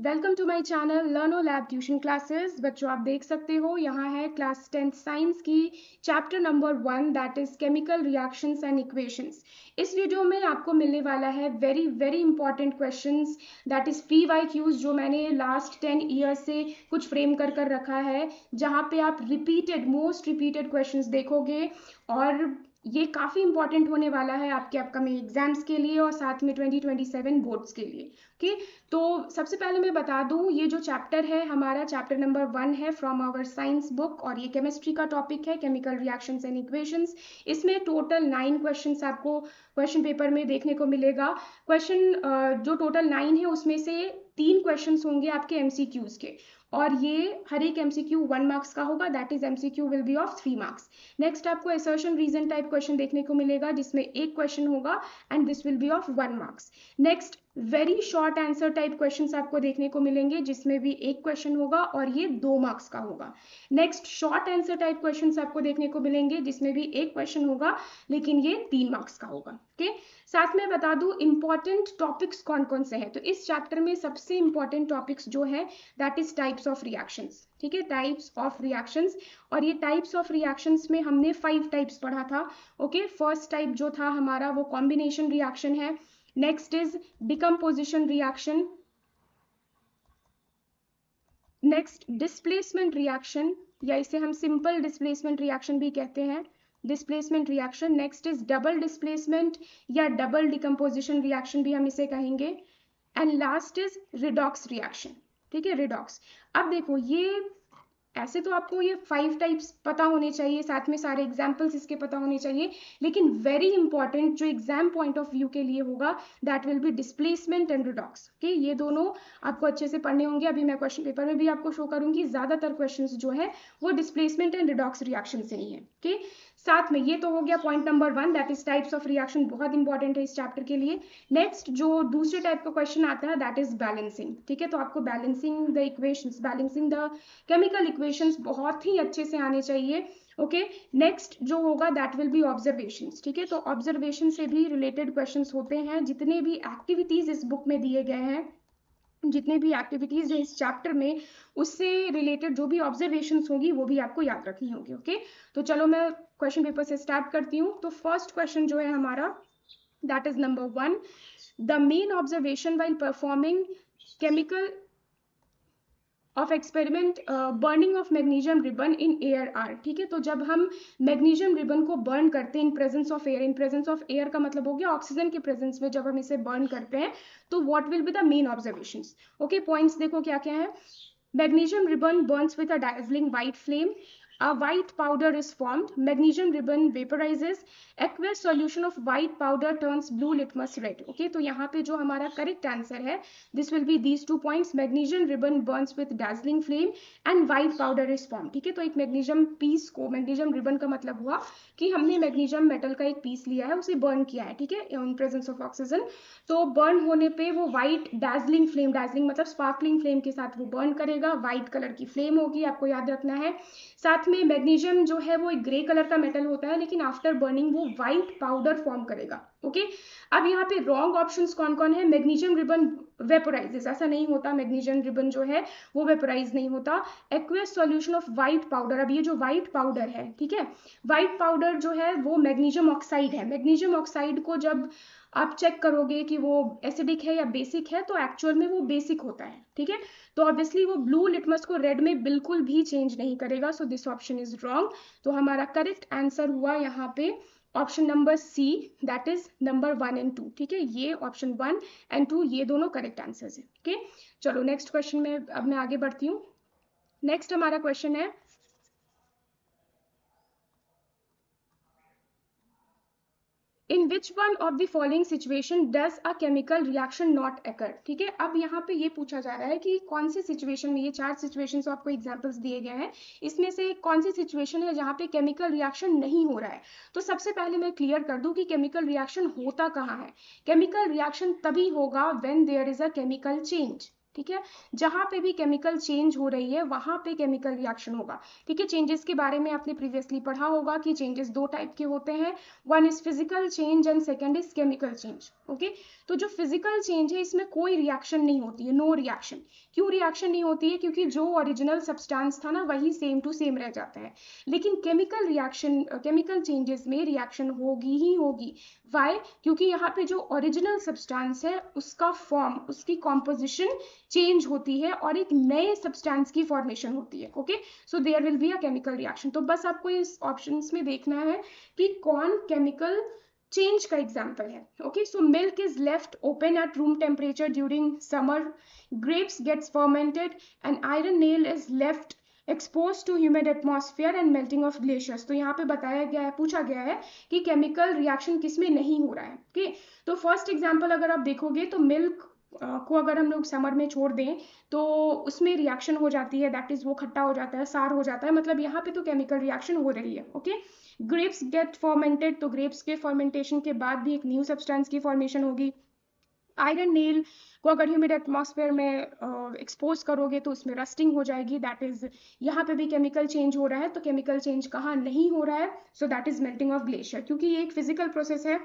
Welcome to my channel Learno Lab tuition classes. बच्चों आप देख सकते हो यहाँ है क्लास 10th साइंस की chapter number 1 that is chemical reactions and equations. इस वीडियो में आपको मिलने वाला है very very important questions that is PYQs जो मैंने लास्ट 10 ईयर्स से कुछ फ्रेम कर रखा है, जहाँ पे आप मोस्ट रिपीटेड क्वेश्चंस देखोगे और ये काफ़ी इंपॉर्टेंट होने वाला है आपके अपकमिंग एग्जाम्स के लिए और साथ में 2027 बोर्ड्स के लिए। ओके, तो सबसे पहले मैं बता दूं ये जो चैप्टर है हमारा चैप्टर नंबर 1 है फ्रॉम आवर साइंस बुक और ये केमिस्ट्री का टॉपिक है केमिकल रिएक्शंस एंड इक्वेशंस। इसमें टोटल 9 क्वेश्चंस आपको क्वेश्चन पेपर में देखने को मिलेगा। क्वेश्चन जो टोटल 9 है उसमें से 3 क्वेश्चंस होंगे आपके MCQs के और ये हर एक MCQ 1 मार्क्स का होगा, that is MCQ will be of 3 marks. Next आपको असर्शन रीजन टाइप क्वेश्चन देखने को मिलेगा जिसमें एक क्वेश्चन होगा and this will be of 1 marks. Next very short answer type questions आपको देखने को मिलेंगे जिसमें भी एक क्वेश्चन होगा और ये 2 मार्क्स का होगा। Next short answer type questions आपको देखने को मिलेंगे जिसमें भी एक क्वेश्चन होगा लेकिन ये 3 मार्क्स का होगा। ओके, साथ में बता दूं इंपॉर्टेंट टॉपिक्स कौन कौन से हैं। तो इस चैप्टर में सबसे इंपॉर्टेंट टॉपिक्स जो है that is types of reactions. ठीक है, टाइप्स ऑफ रिएक्शंस, और ये टाइप्स ऑफ रिएक्शंस में हमने 5 टाइप्स पढ़ा था। ओके, फर्स्ट टाइप जो था हमारा वो कॉम्बिनेशन रिएक्शन है। Next is decomposition reaction, next displacement reaction या इसे हम सिंपल डिस्प्लेसमेंट रिएक्शन भी कहते हैं, displacement reaction. Next is double displacement या डबल डिकम्पोजिशन रिएक्शन भी हम इसे कहेंगे। And last is redox reaction. ठीक है, रिडॉक्स। अब देखो ये ऐसे तो आपको ये 5 टाइप्स पता होने चाहिए, साथ में सारे एग्जाम्पल्स इसके पता होने चाहिए, लेकिन वेरी इंपॉर्टेंट जो एग्जाम पॉइंट ऑफ व्यू के लिए होगा that will B displacement and redox. Okay, ये दोनों आपको अच्छे से पढ़ने होंगे। अभी मैं क्वेश्चन पेपर में भी आपको शो करूंगी, ज्यादातर क्वेश्चंस जो है वो डिस्प्लेसमेंट एंड रिडॉक्स रिएक्शन से ही है। ओके, साथ में ये तो हो गया point number 1 that is types of reaction, बहुत इंपॉर्टेंट है इस चैप्टर के लिए। नेक्स्ट जो दूसरे टाइप का क्वेश्चन आता है दैट इज बैलेंसिंग। ठीक है, तो आपको balancing the equations, balancing the chemical equations बहुत ही अच्छे से आने चाहिए। ओके, नेक्स्ट जो होगा दैट विल बी ऑब्जर्वेशंस। ठीक है, तो ऑब्जर्वेशन से भी रिलेटेड क्वेश्चंस होते हैं। जितने भी एक्टिविटीज इस बुक में दिए गए हैं, जितने भी एक्टिविटीज है इस चैप्टर में, उससे रिलेटेड जो भी ऑब्जर्वेशंस होगी वो भी आपको याद रखनी होगी। ओके, तो चलो मैं क्वेश्चन पेपर से स्टार्ट करती हूँ। तो फर्स्ट क्वेश्चन जो है हमारा that is number 1, the main observation while performing chemical of experiment burning of magnesium ribbon in air are. ठीक है, तो जब हम मैग्नीशियम रिबन को बर्न करते हैं in presence of air, in presence of air का मतलब हो गया ऑक्सीजन के प्रेजेंस में जब हम इसे बर्न करते हैं, तो what will be the main observations. Okay, points देखो क्या क्या है। Magnesium ribbon Burns with a dazzling white flame, a white powder is formed, magnesium ribbon vaporizes, aqueous solution of white powder turns blue litmus red. Okay, तो यहाँ पे जो हमारा correct answer है this will be these 2 points, magnesium ribbon burns with dazzling flame and white powder is formed. ठीक है, तो एक मैग्नीशियम पीस को, मैग्नीशियम रिबन का मतलब हुआ कि हमने मैग्नीशियम मेटल का एक पीस लिया है, उसे बर्न किया है। ठीक है, इन प्रेजेंस ऑफ ऑक्सीजन, तो बर्न होने पे वो व्हाइट डैजलिंग फ्लेम, डैजलिंग मतलब स्पार्कलिंग फ्लेम के साथ वो बर्न करेगा, व्हाइट कलर की फ्लेम होगी, आपको याद रखना है। साथ में मैग्नीशियम जो है वो एक ग्रे कलर का मेटल होता है लेकिन आफ्टर बर्निंग वो व्हाइट पाउडर फॉर्म करेगा। ओके, अब यहाँ पे रॉन्ग ऑप्शंस कौन कौन है। मैग्नीशियम रिबन वेपोराइजेस, ऐसा नहीं होता, मैग्नीशियम रिबन जो है वो वेपोराइज नहीं होता। Aqueous solution of white powder, अब ये जो व्हाइट पाउडर है, ठीक है, व्हाइट पाउडर जो है वो मैग्नीशियम ऑक्साइड है। मैग्नीशियम ऑक्साइड को जब आप चेक करोगे कि वो एसिडिक है या बेसिक है, तो एक्चुअल में वो बेसिक होता है। ठीक है, तो ऑब्वियसली वो ब्लू लिटमस को रेड में बिल्कुल भी चेंज नहीं करेगा, so this option is wrong. तो हमारा करेक्ट आंसर हुआ यहाँ पे option number C, that is number 1 and 2। ठीक है, ये ऑप्शन 1 एंड 2 ये दोनों करेक्ट आंसर्स है। ओके, चलो नेक्स्ट क्वेश्चन में अब मैं आगे बढ़ती हूँ। नेक्स्ट हमारा क्वेश्चन है in which one of the following situation does a chemical reaction not occur. ठीक है, अब यहाँ पे ये पूछा जा रहा है कि कौन सी सिचुएशन में, ये 4 सिचुएशन आपको एग्जांपल्स दिए गए हैं, इसमें से कौन सी सिचुएशन है जहाँ पे केमिकल रिएक्शन नहीं हो रहा है। तो सबसे पहले मैं क्लियर कर दूं कि केमिकल रिएक्शन होता कहाँ है। केमिकल रिएक्शन तभी होगा when there is a chemical change. ठीक है, जहां पे भी केमिकल चेंज हो रही है वहां पे केमिकल रिएक्शन होगा। ठीक है, चेंजेस के बारे में आपने प्रीवियसली पढ़ा होगा कि चेंजेस दो टाइप के होते हैं, one is physical change and second is chemical change. Okay, तो जो फिजिकल चेंज है इसमें कोई रिएक्शन नहीं होती है, नो रिएक्शन। क्यों रिएक्शन नहीं होती है? क्योंकि जो ओरिजिनल सब्सटेंस था ना वही सेम टू सेम रह जाता है। लेकिन केमिकल रिएक्शन, केमिकल चेंजेस में रिएक्शन होगी ही होगी। वाई? क्योंकि यहाँ पे जो ओरिजिनल सब्सटेंस है उसका फॉर्म, उसकी कॉम्पोजिशन चेंज होती है और एक नए सब्सटेंस की फॉर्मेशन होती है। Okay, so there will be a chemical reaction. तो बस आपको इस ऑप्शंस में देखना है कि कौन केमिकल चेंज का एग्जाम्पल है। Okay, so milk is left open at room temperature during summer, grapes gets fermented, and iron nail is left exposed to humid atmosphere and melting of glaciers। तो यहाँ पे बताया गया है, पूछा गया है कि केमिकल रिएक्शन किसमें नहीं हो रहा है। ओके, तो फर्स्ट एग्जांपल अगर आप देखोगे तो मिल्क को अगर हम लोग समर में छोड़ दें तो उसमें रिएक्शन हो जाती है, दैट इज वो खट्टा हो जाता है, सार हो जाता है, मतलब यहाँ पे तो केमिकल रिएक्शन हो रही है। ओके, ग्रेप्स गेट फर्मेंटेड, तो ग्रेप्स के फर्मेंटेशन के बाद भी एक न्यू सब्सटेंस की फॉर्मेशन होगी। आयरन नेल को अगर ह्यूमिड एटमॉस्फेयर में एक्सपोज करोगे तो उसमें रस्टिंग हो जाएगी, दैट इज यहाँ पे भी केमिकल चेंज हो रहा है। तो केमिकल चेंज कहाँ नहीं हो रहा है? So that is melting of glacier, क्योंकि ये एक फिजिकल प्रोसेस है।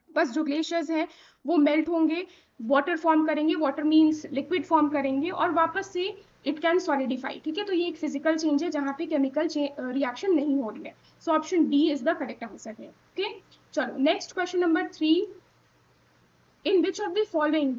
बस जो ग्लेशियर्स हैं वो मेल्ट होंगे, वाटर फॉर्म करेंगे, वाटर मीन्स लिक्विड फॉर्म करेंगे और वापस से इट कैन सॉलिडिफाई। ठीक है, तो ये एक फिजिकल चेंज है जहाँ पे केमिकल रिएक्शन नहीं हो रही है। So option D is the correct answer है। ओके, चलो next question number 3, in which of the following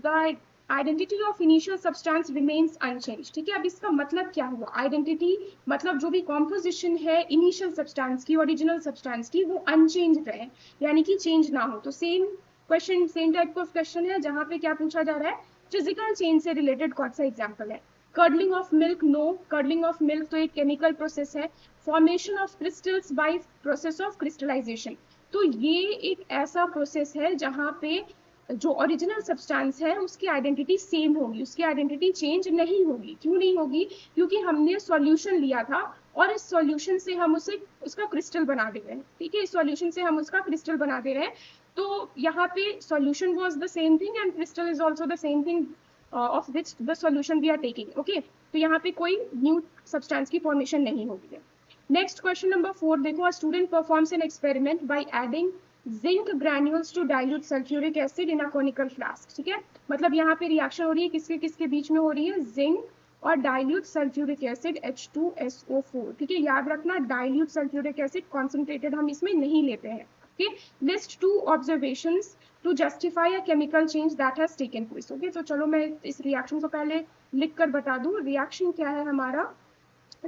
the identity of initial substance remains unchanged। ठीक है, अब इसका मतलब क्या हुआ? आइडेंटिटी मतलब जो भी कॉम्पोजिशन है इनिशियल सब्सटेंस की, ओरिजिनल सब्सटेंस की, वो अनचेंज रहे, यानी कि चेंज ना हो। तो same question, same type of question है जहां पे क्या पूछा जा रहा है, फिजिकल चेंज से रिलेटेड कौन सा एग्जाम्पल है? Curdling of milk, no, curdling of milk तो एक केमिकल प्रोसेस है। Formation of crystals by process of crystallisation, तो ये एक ऐसा प्रोसेस है जहां पे जो ओरिजिनल सब्सटेंस है उसकी आइडेंटिटी सेम होगी, उसकी आइडेंटिटी चेंज नहीं होगी। क्यों नहीं होगी? क्योंकि हमने सॉल्यूशन लिया था और इस सॉल्यूशन से हम उसे उसका क्रिस्टल बना दे रहे हैं। ठीक है, इस सॉल्यूशन से हम उसका क्रिस्टल बना दे रहे हैं। तो यहाँ पे solution was the same thing and crystal is also the same thing of which the solution we are taking. Okay, तो यहाँ पे कोई न्यू सब्सटेंस की फॉर्मेशन नहीं होगी है। नेक्स्ट क्वेश्चन नंबर 4 देखो, a student performs an experiment by adding zinc granules to dilute sulphuric acid in a conical flask. ठीक है, मतलब यहाँ पे रिएक्शन हो रही है, किसके किसके बीच में हो रही है? जिंक और डाइल्यूट सल्फ्यूरिक एसिड H2SO4। ठीक है, याद रखना डाइल्यूट सल्फ्यूरिक एसिड कॉन्सेंट्रेटेड हम इसमें नहीं लेते हैं। Okay, list 2 observations to justify a chemical change that has taken place. Okay, तो चलो मैं इस रिएक्शन को पहले लिख कर बता दूं। रिएक्शन क्या है हमारा?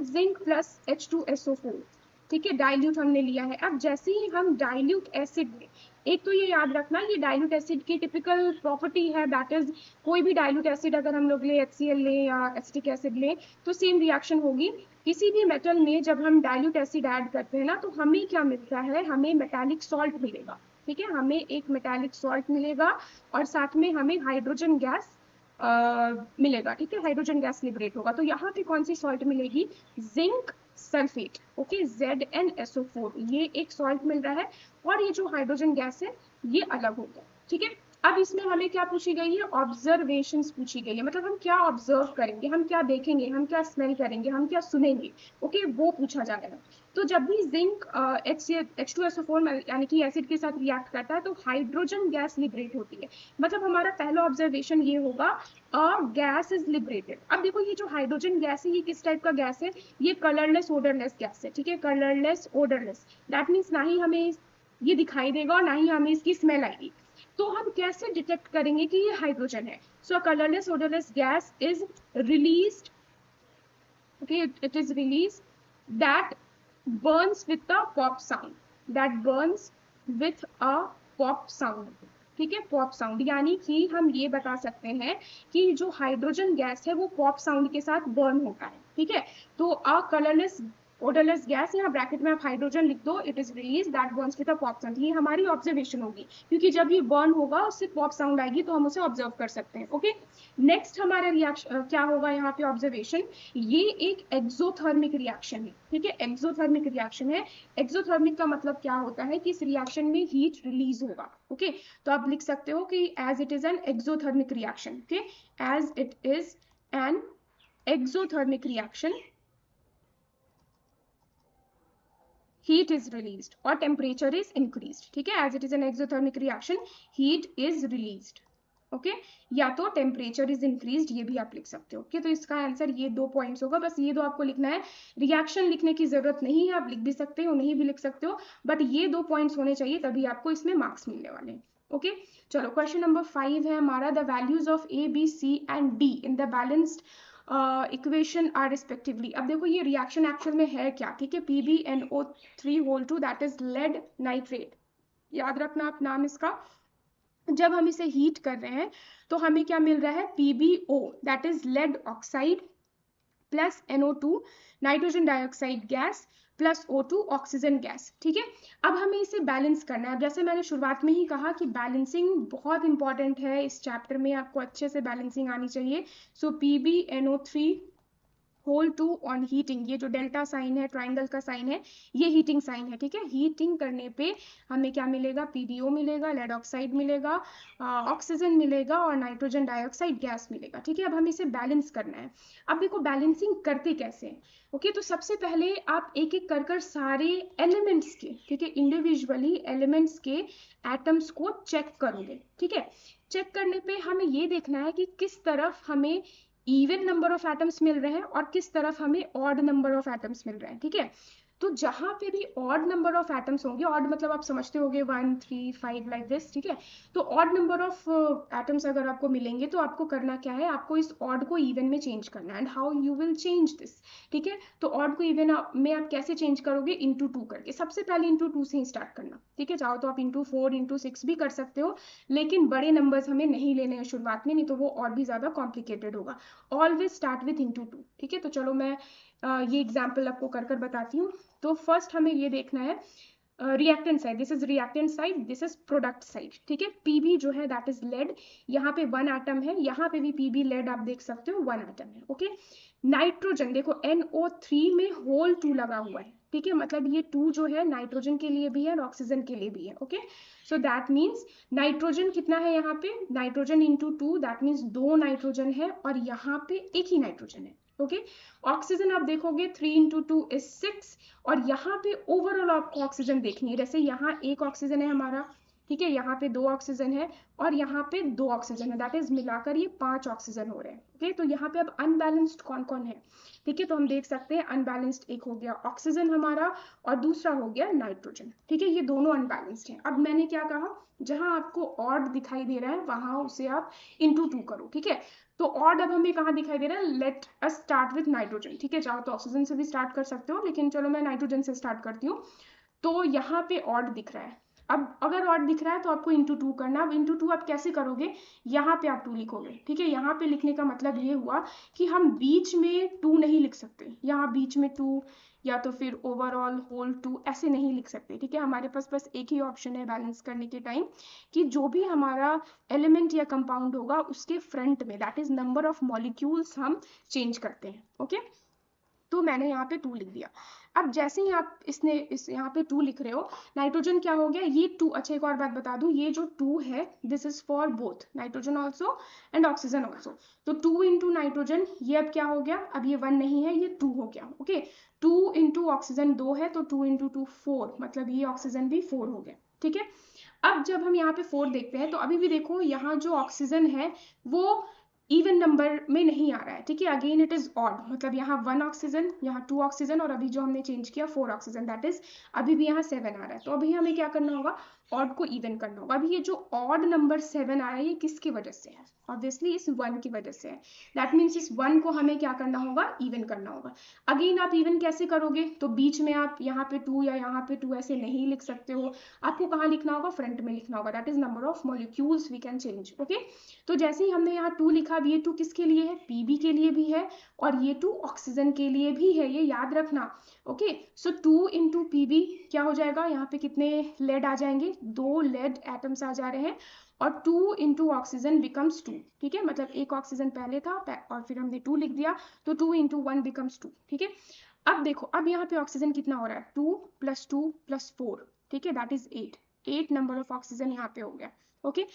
Zinc plus H2SO4। ठीक है, डाइल्यूट हमने लिया है। अब जैसे ही हम डाइल्यूट एसिड में, एक तो ये याद रखना ये डाइल्यूट एसिड की टिपिकल प्रॉपर्टी है, दैट इज कोई भी डाइल्यूट एसिड अगर हम लोग ले, HCl ले या एसिटिक एसिड ले, तो सेम रिएक्शन होगी। किसी भी मेटल में जब हम डाइल्यूट एसिड ऐड करते हैं ना तो हमें क्या मिलता है? हमें मेटालिक सॉल्ट मिलेगा। ठीक है, हमें एक मेटालिक सॉल्ट मिलेगा और साथ में हमें हाइड्रोजन गैस मिलेगा। ठीक है, हाइड्रोजन गैस लिबरेट होगा। तो यहाँ पे कौन सी सॉल्ट मिलेगी? Zinc sulphate. ओके, ZnSO4, ये एक सॉल्ट मिल रहा है और ये जो हाइड्रोजन गैस है ये अलग होगा। ठीक है, अब इसमें हमें क्या पूछी गई है? ऑब्जर्वेशंस पूछी गई है, मतलब हम क्या ऑब्जर्व करेंगे, हम क्या देखेंगे, हम क्या स्मेल करेंगे, हम क्या सुनेंगे। ओके, वो पूछा जाएगा। तो जब भी जिंक H2SO4 यानी कि एसिड के साथ रिएक्ट करता है तो हाइड्रोजन गैस लिबरेट होती है। मतलब हमारा पहला ऑब्जर्वेशन ये होगा, गैस इज लिबरेटेड। अब देखो ये जो हाइड्रोजन गैस है ये किस टाइप का गैस है? ये कलरलेस ओडरलेस गैस है। ठीक है, कलरलेस ओडरलेस, दैट मीन्स ना ही हमें ये दिखाई देगा और ना ही हमें इसकी स्मेल आएगी। तो हम कैसे डिटेक्ट करेंगे कि ये हाइड्रोजन है? So colourless odourless gas is released, okay, it is released that burns with a pop sound, that burns with a pop sound। ठीक है, पॉप साउंड, यानी कि हम ये बता सकते हैं कि जो हाइड्रोजन गैस है वो पॉप साउंड के साथ बर्न होता है। ठीक है, तो अ कलरलेस ओडरलेस गैस, यहाँ ब्रैकेट में आप हाइड्रोजन लिख दो, it is release that Burns with a pop sound. ये हमारी ऑब्जर्वेशन होगी, क्योंकि जब ये बर्न होगा उससे पॉप साउंड आएगी तो हम उसे ऑब्जर्व कर सकते हैं। ओके, नेक्स्ट हमारा रिएक्शन क्या होगा यहाँ पे ऑब्जर्वेशन, ये एक एक्सोथर्मिक रिएक्शन है। ठीक है, एक्सोथर्मिक रिएक्शन है। एक्सोथर्मिक का मतलब क्या होता है कि इस रिएक्शन में हीट रिलीज होगा। ओके, तो आप लिख सकते हो कि as it is an exothermic reaction. Okay, as it is an exothermic reaction, heat is released or temperature is increased. ठीक है, as it is an exothermic reaction, heat is released. Okay या तो टेम्परेचर इज इंक्रीज्ड, ये भी आप लिख सकते हो। ओके, तो इसका आंसर ये 2 पॉइंट्स होगा, बस ये 2 आपको लिखना है। रिएक्शन लिखने की जरूरत नहीं है, आप लिख भी सकते हो, नहीं भी लिख सकते हो, बट ये 2 पॉइंट्स होने चाहिए, तभी आपको इसमें मार्क्स मिलने वाले हैं। ओके, चलो क्वेश्चन नंबर 5 है हमारा, the values of A B C and D in the balanced equation are respectively. अब देखो ये रिएक्शन एक्चुअल में है क्या। ठीक है, PbNO3 that is lead nitrate, याद रखना आप नाम इसका। जब हम इसे हीट कर रहे हैं तो हमें क्या मिल रहा है, PbO that is lead oxide plus NO2 nitrogen dioxide gas plus O2 oxygen gas. ठीक है, अब हमें इसे बैलेंस करना है। जैसे मैंने शुरुआत में ही कहा कि बैलेंसिंग बहुत इंपॉर्टेंट है इस चैप्टर में, आपको अच्छे से बैलेंसिंग आनी चाहिए। सो PbNO3 होल 2 ऑन हीटिंग, ये जो डेल्टा साइन है, ट्राइंगल का साइन है, ये हीटिंग साइन है। ठीक है, हीटिंग करने पे हमें क्या मिलेगा, PbO मिलेगा, लेड ऑक्साइड मिलेगा, ऑक्सीजन मिलेगा और नाइट्रोजन डाइऑक्साइड गैस मिलेगा। ठीक है, अब हमें इसे बैलेंस करना है। अब देखो बैलेंसिंग करते कैसे हैं। ओके, तो सबसे पहले आप एक एक कर सारे एलिमेंट्स के, ठीक है, इंडिविजुअली एलिमेंट्स के एटम्स को चेक करोगे। ठीक है, चेक करने पे हमें ये देखना है कि किस तरफ हमें इवन नंबर ऑफ एटम्स मिल रहे हैं और किस तरफ हमें ऑड नंबर ऑफ एटम्स मिल रहे हैं। ठीक है, तो जहां पे भी ऑड नंबर ऑफ एटम्स होंगे, ऑड मतलब आप समझते होंगे 1 3 5 लाइक दिस। ठीक है, तो ऑड नंबर ऑफ एटम्स अगर आपको मिलेंगे तो आपको करना क्या है, आपको इस ऑड को इवन में चेंज करना है। And how you will change this. ठीक है, तो ऑड को इवन में आप कैसे चेंज करोगे, इंटू 2 करके। सबसे पहले इंटू 2 से ही स्टार्ट करना। ठीक है, चाहो तो आप इंटू 4 इंटू 6 भी कर सकते हो, लेकिन बड़े नंबर्स हमें नहीं लेने हैं शुरुआत में, नहीं तो वो और भी ज्यादा कॉम्प्लिकेटेड होगा। Always start with into 2। ठीक है, तो चलो मैं ये एग्जाम्पल आपको कर बताती हूँ। तो फर्स्ट हमें ये देखना है reactant side, this is reactant side, this is product side. ठीक है, Pb जो है दैट इज लेड, यहाँ पे 1 एटम है, यहाँ पे भी Pb लेड आप देख सकते हो 1 एटम है। ओके, नाइट्रोजन देखो NO3 में होल 2 लगा हुआ है। ठीक है, मतलब ये 2 जो है नाइट्रोजन के लिए भी है और ऑक्सीजन के लिए भी है। Okay, so that means nitrogen कितना है यहाँ पे, nitrogen into 2 that means 2 nitrogen है और यहाँ पे एक ही नाइट्रोजन है। ओके, ऑक्सीजन आप देखोगे 3 इंटू 2 इज 6 और यहाँ पे ओवरऑल आपको ऑक्सीजन देखनी है। जैसे यहाँ एक ऑक्सीजन है हमारा, ठीक है, यहाँ पे 2 ऑक्सीजन है और यहाँ पे 2 ऑक्सीजन है, दैट इज मिलाकर ये 5 ऑक्सीजन हो रहे हैं। ओके, तो यहाँ पे अब अनबैलेंस्ड कौन कौन है। ठीक है, तो हम देख सकते हैं अनबैलेंस्ड एक हो गया ऑक्सीजन हमारा और दूसरा हो गया नाइट्रोजन। ठीक है, ये दोनों अनबैलेंस्ड हैं। अब मैंने क्या कहा, जहां आपको ऑड दिखाई दे रहा है वहां उसे आप इंटू 2 करो। ठीक है, तो ऑड अब हमें कहाँ दिखाई दे रहा है, let us start with nitrogen. ठीक है, चाहो तो ऑक्सीजन से भी स्टार्ट कर सकते हो, लेकिन चलो मैं नाइट्रोजन से स्टार्ट करती हूँ। तो यहाँ पे ऑड दिख रहा है। अब अगर ऑड दिख रहा है तो आपको इंटू 2 करना। अब इंटू 2 आप कैसे करोगे, यहाँ पे आप 2 लिखोगे। ठीक है, यहाँ पे लिखने का मतलब ये हुआ कि हम बीच में 2 नहीं लिख सकते, यहाँ बीच में 2 या तो फिर ओवरऑल होल 2 ऐसे नहीं लिख सकते। ठीक है, हमारे पास बस एक ही ऑप्शन है बैलेंस करने के टाइम कि जो भी हमारा एलिमेंट या कंपाउंड होगा उसके फ्रंट में that is number of molecules हम चेंज करते हैं। ओके, तो मैंने यहाँ पे 2 लिख दिया। अब जैसे ही आप इस यहाँ पे 2 लिख रहे हो, नाइट्रोजन क्या हो गया, ये 2। अच्छा एक और बात बता दूं, ये जो 2 है this is for both nitrogen also and oxygen also. तो 2 इंटू नाइट्रोजन, ये अब क्या हो गया, अब ये 1 नहीं है, ये 2 हो गया। ओके, 2 इंटू ऑक्सीजन 2 है, तो 2 इंटू 2 4, मतलब ये ऑक्सीजन भी 4 हो गया। ठीक है, अब जब हम यहाँ पे 4 देखते हैं तो अभी भी देखो यहाँ जो ऑक्सीजन है वो इवन नंबर में नहीं आ रहा है। ठीक है, अगेन इट इज ऑड, मतलब यहाँ 1 ऑक्सीजन, यहाँ 2 ऑक्सीजन और अभी जो हमने चेंज किया 4 ऑक्सीजन, दैट इज अभी भी यहाँ 7 आ रहा है। तो अभी हमें क्या करना होगा, ऑड को इवन करना होगा। अभी ये जो ऑड नंबर 7 आ रहा है ये किसकी वजह से है, ऑब्वियसली इस 1 की वजह से है। दैट मीन्स इस 1 को हमें क्या करना होगा, इवन करना होगा। अगेन आप इवन कैसे करोगे, तो बीच में आप यहाँ पे 2 या यहाँ पे 2 ऐसे नहीं लिख सकते हो, आपको कहाँ लिखना होगा, फ्रंट में लिखना होगा, that is number of molecules we can change. Okay, तो जैसे ही हमने यहाँ 2 लिखा, मतलब ये 2 किसके लिए है, पीबी के लिए भी है और ये 2 ऑक्सीजन के लिए भी है, ये याद रखना। ओके, सो 2 इंटू पीबी क्या हो जाएगा, यहाँ पे कितने लेड आ जाएंगे, 2 लेड एटम्स आ जा रहे हैं और 2 इंटू ऑक्सीजन बिकम्स 2, ठीक है, मतलब एक ऑक्सीजन पहले था और फिर हमने 2 लिख दिया, तो 2 इंटू 1 बिकम्स 2, ठीक है। अब देखो, अब यहाँ पे ऑक्सीजन कितना हो रहा है, 2 + 2 + 4, ठीक है, that is 8 number of oxygen यहाँ पे हो गया। ओके,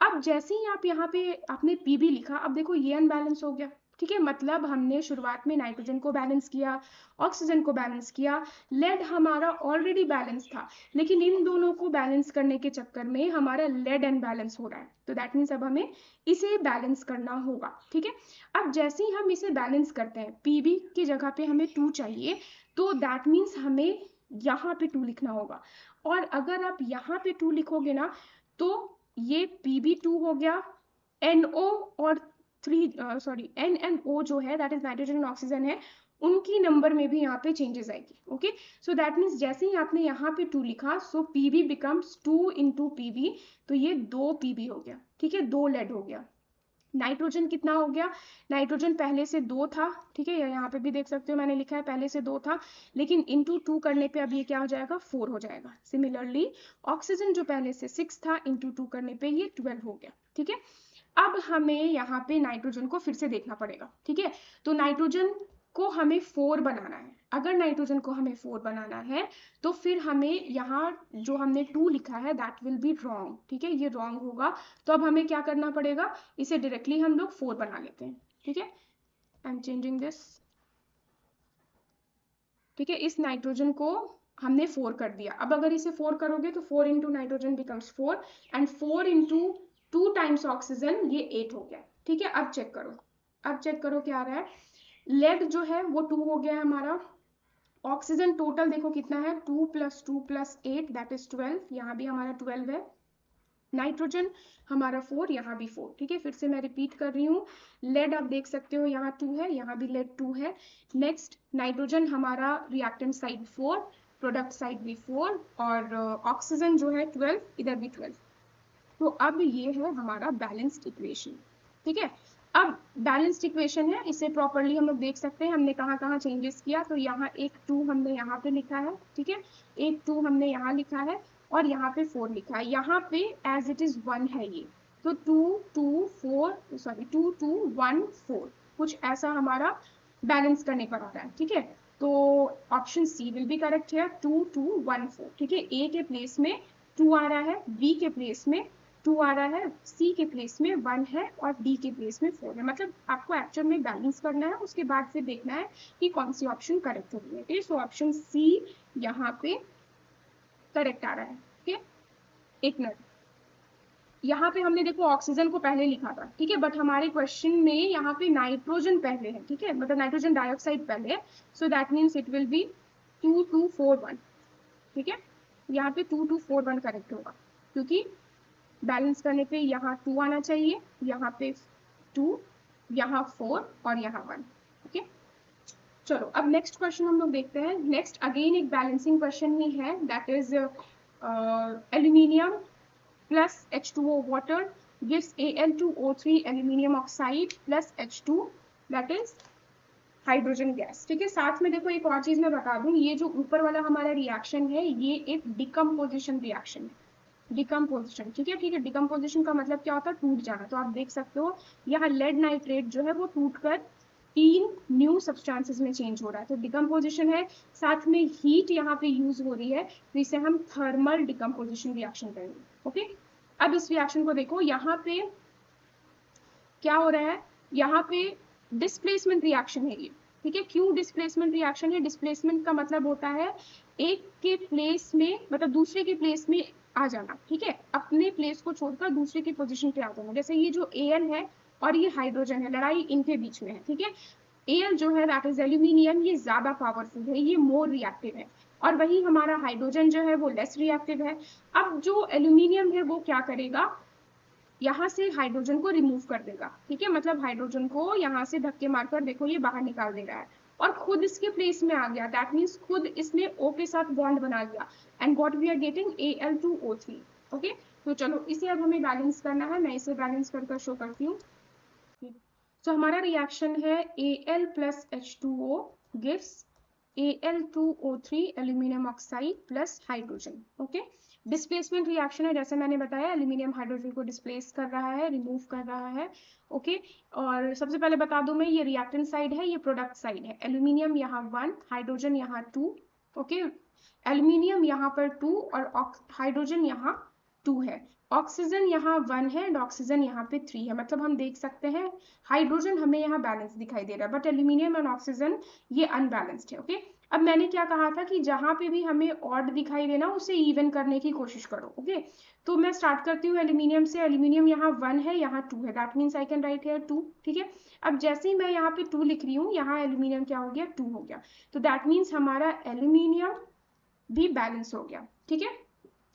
अब जैसे ही आप यहाँ पे आपने पीबी लिखा, अब देखो ये अनबैलेंस हो गया, ठीक है, मतलब हमने शुरुआत में नाइट्रोजन को बैलेंस किया, ऑक्सीजन को बैलेंस किया, लेड हमारा ऑलरेडी बैलेंस था, लेकिन इन दोनों को बैलेंस करने के चक्कर में हमारा लेड अनबैलेंस हो रहा है, तो दैट मीन्स अब हमें इसे बैलेंस करना होगा, ठीक है। अब जैसे ही हम इसे बैलेंस करते हैं, पीबी की जगह पे हमें 2 चाहिए, तो दैट मीन्स हमें यहाँ पे 2 लिखना होगा, और अगर आप यहाँ पे 2 लिखोगे ना, तो ये Pb2 हो गया, NO और NNO जो है, that is nitrogen and oxygen है, उनकी नंबर में भी यहाँ पे चेंजेस आएगी। ओके, सो दैट मीन्स जैसे ही आपने यहाँ पे 2 लिखा, सो Pb बिकम्स 2 इंटू Pb, तो ये 2 Pb हो गया, ठीक है, 2 लेड हो गया। नाइट्रोजन कितना हो गया, नाइट्रोजन पहले से 2 था, ठीक है, यहाँ पे भी देख सकते हो मैंने लिखा है पहले से 2 था, लेकिन इंटू 2 करने पे अब ये क्या हो जाएगा, 4 हो जाएगा। सिमिलरली ऑक्सीजन जो पहले से 6 था, इंटू 2 करने पे ये 12 हो गया, ठीक है। अब हमें यहाँ पे नाइट्रोजन को फिर से देखना पड़ेगा, ठीक है, तो नाइट्रोजन को हमें 4 बनाना है। अगर नाइट्रोजन को हमें 4 बनाना है, तो फिर हमें यहाँ जो हमने 2 लिखा है दैट विल बी रॉन्ग, ठीक है, ये रॉन्ग होगा, तो अब हमें क्या करना पड़ेगा, इसे डायरेक्टली हम लोग 4 बना लेते हैं, ठीक है। आई एम चेंजिंग दिस, ठीक है, इस नाइट्रोजन को हमने 4 कर दिया। अब अगर इसे 4 करोगे तो 4 into nitrogen becomes 4 and 4 into 2 times oxygen, ये 8 हो गया, ठीक है। अब चेक करो, अब चेक करो क्या आ रहा है, लेड जो है वो 2 हो गया हमारा, ऑक्सीजन टोटल देखो कितना है, 2 + 2 + 8 दैट इज 12, यहाँ भी हमारा 12 है, नाइट्रोजन हमारा 4, यहाँ भी 4, ठीक है। फिर से मैं रिपीट कर रही हूँ, लेड आप देख सकते हो यहाँ 2 है, यहाँ भी लेड 2 है। नेक्स्ट नाइट्रोजन हमारा रिएक्टेंट साइड 4, प्रोडक्ट साइड भी 4, और ऑक्सीजन जो है 12, इधर भी 12। तो अब ये है हमारा बैलेंस्ड इक्वेशन, ठीक है। अब बैलेंस्ड इक्वेशन है, इसे प्रॉपरली हम लोग देख सकते हैं हमने कहाँ कहाँ चेंजेस किया, तो यहाँ एक 2 हमने यहाँ पे लिखा है, ठीक है, एक 2 हमने यहाँ लिखा है और यहाँ पे 4 लिखा है, यहाँ पे एज इट इज 1 है ये, तो 2 2 1 4, कुछ ऐसा हमारा बैलेंस करने पर आ रहा है, ठीक है। तो option C will be correct है, 2 2 1 4, ठीक है। ए के प्लेस में 2 आ रहा है, बी के प्लेस में 2 आ रहा है, सी के प्लेस में 1 है और डी के प्लेस में 4 है, मतलब आपको एक्चुअल में बैलेंस करना है, उसके बाद फिर देखना है कि कौन सी ऑप्शन करेक्ट हो रही है, ठीक है। सो ऑप्शन सी यहाँ पे करेक्ट आ रहा है, ठीक है। एक मिनट, यहाँ पे हमने देखो ऑक्सीजन को पहले लिखा था, ठीक है, बट हमारे क्वेश्चन में यहाँ पे नाइट्रोजन पहले है, ठीक है, मतलब नाइट्रोजन डाइऑक्साइड पहले है, so that means it will be 2 2 4 1, ठीक है, यहाँ पे 2 2 4 1 करेक्ट होगा, क्योंकि बैलेंस करने पे यहाँ 2 आना चाहिए, यहाँ पे 2, यहाँ 4 और यहाँ 1, ओके। चलो अब नेक्स्ट क्वेश्चन हम लोग देखते हैं। नेक्स्ट अगेन एक बैलेंसिंग क्वेश्चन ही है, that is aluminium plus H2O water gives Al2O3 aluminium oxide plus H2, that is hydrogen gas, ठीक है। साथ में देखो एक और चीज मैं बता दूं, ये जो ऊपर वाला हमारा रिएक्शन है ये एक डिकम्पोजिशन रिएक्शन है, डिकम्पोजिशन, ठीक है, ठीक है। डिकम्पोजिशन का मतलब क्या होता है, टूट जाना, तो आप देख सकते हो यहाँ लेड नाइट्रेट जो है वो टूटकर 3 न्यू सब्सटेंसेस में चेंज हो रहा है, तो डिकम्पोजिशन है, साथ में हीट यहाँ पे यूज हो रही है, तो इसे हम थर्मल डिकम्पोजिशन रिएक्शन करेंगे, ओके। अब इस रिएक्शन को देखो, यहाँ पे क्या हो रहा है, यहाँ पे डिस्प्लेसमेंट रिएक्शन है ये, ठीक है। क्यों डिस्प्लेसमेंट रिएक्शन है, डिस्प्लेसमेंट का मतलब होता है एक के प्लेस में, मतलब दूसरे के प्लेस में आ जाना, ठीक है, अपने प्लेस को छोड़कर दूसरे की पोजीशन पे आ जाना। जैसे ये जो Al है और ये हाइड्रोजन है, लड़ाई इनके बीच में है, ठीक है। Al जो है दैट इज एल्यूमिनियम, ये ज्यादा पावरफुल है, ये मोर रिएक्टिव है, और वही हमारा हाइड्रोजन जो है वो लेस रिएक्टिव है। अब जो एल्यूमिनियम है वो क्या करेगा, यहाँ से हाइड्रोजन को रिमूव कर देगा, ठीक है, मतलब हाइड्रोजन को यहाँ से धक्के मारकर देखो ये बाहर निकाल दे रहा है और खुद इसके प्लेस में आ गया, दैट मीन्स खुद इसने O के साथ बॉन्ड बना लिया, and what we are getting Al2O3, okay. तो चलो इसे अब हमें बैलेंस करना है, मैं इसे बैलेंस कर शो करती हूँ। सो हमारा रिएक्शन है Al plus H2O gives Al2O3 aluminium oxide plus hydrogen. Okay, displacement reaction है, जैसे मैंने बताया एल्यूमिनियम हाइड्रोजन को डिस्प्लेस कर रहा है, रिमूव कर रहा है। ओके, और सबसे पहले बता दूं मैं, ये रिएक्टेंट साइड है, ये प्रोडक्ट साइड है। एल्यूमिनियम यहाँ 1, हाइड्रोजन यहाँ 2। ओके, एल्यूमिनियम यहाँ पर 2 और हाइड्रोजन यहाँ 2 है। ऑक्सीजन यहाँ 1 है एंड ऑक्सीजन यहाँ पे 3 है। मतलब हम देख सकते हैं हाइड्रोजन हमें यहाँ बैलेंस दिखाई दे रहा है, बट एल्यूमिनियम एंड ऑक्सीजन ये अनबैलेंस्ड है। ओके, अब मैंने क्या कहा था कि जहां पे भी हमें ऑड दिखाई देना उसे इवन करने की कोशिश करो। ओके, तो मैं स्टार्ट करती हूँ एल्यूमिनियम से। एल्यूमिनियम यहाँ 1 है, यहाँ 2 है, that means I can write here 2। ठीक है, अब जैसे ही मैं यहाँ पे 2 लिख रही हूँ, यहाँ एल्यूमिनियम क्या हो गया, 2 हो गया। तो दैट मीन्स हमारा एल्यूमिनियम भी बैलेंस हो गया। ठीक है,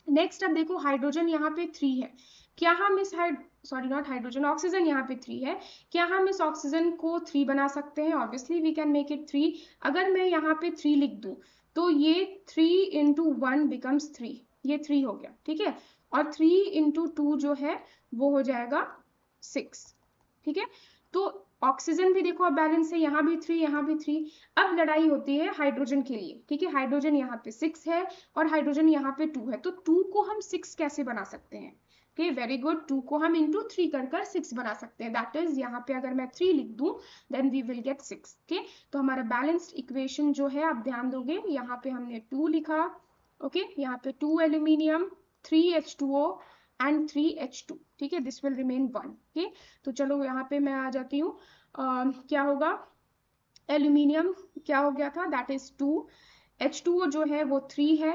नेक्स्ट अब देखो हाइड्रोजन यहाँ पे 3 है। क्या हम इस ऑक्सीजन यहाँ पे 3 है, क्या हम इस ऑक्सीजन को 3 बना सकते हैं? Obviously we can make it 3। अगर मैं यहाँ पे 3 लिख दूं तो ये 3 into 1 becomes 3, ये 3 हो गया। ठीक है, और 3 into 2 जो है वो हो जाएगा 6। ठीक है, तो ऑक्सीजन भी देखो अब बैलेंस है, यहाँ भी 3, यहाँ भी 3। अब लड़ाई होती है हाइड्रोजन के लिए। ठीक है, हाइड्रोजन यहाँ पे 6 है और हाइड्रोजन यहाँ पे 2 है, तो 2 को हम 6 कैसे बना सकते हैं? ओके, वेरी गुड, 2 को हम इंटू 3 कर 6 बना सकते हैं। दैट इज यहाँ पे अगर मैं 3 लिख दूं then we will get 6। Okay, तो हमारा बैलेंस्ड इक्वेशन जो है, आप ध्यान दोगे यहाँ पे हमने 2 लिखा। ओके, यहाँ पे 2 एल्यूमिनियम, 3 H2O एंड 3 H2। ठीक है, दिस विल रिमेन 1। ओके, तो चलो यहाँ पे मैं आ जाती हूँ। क्या होगा, एल्यूमिनियम क्या हो गया था, दैट इज 2, H2O जो है वो 3 है,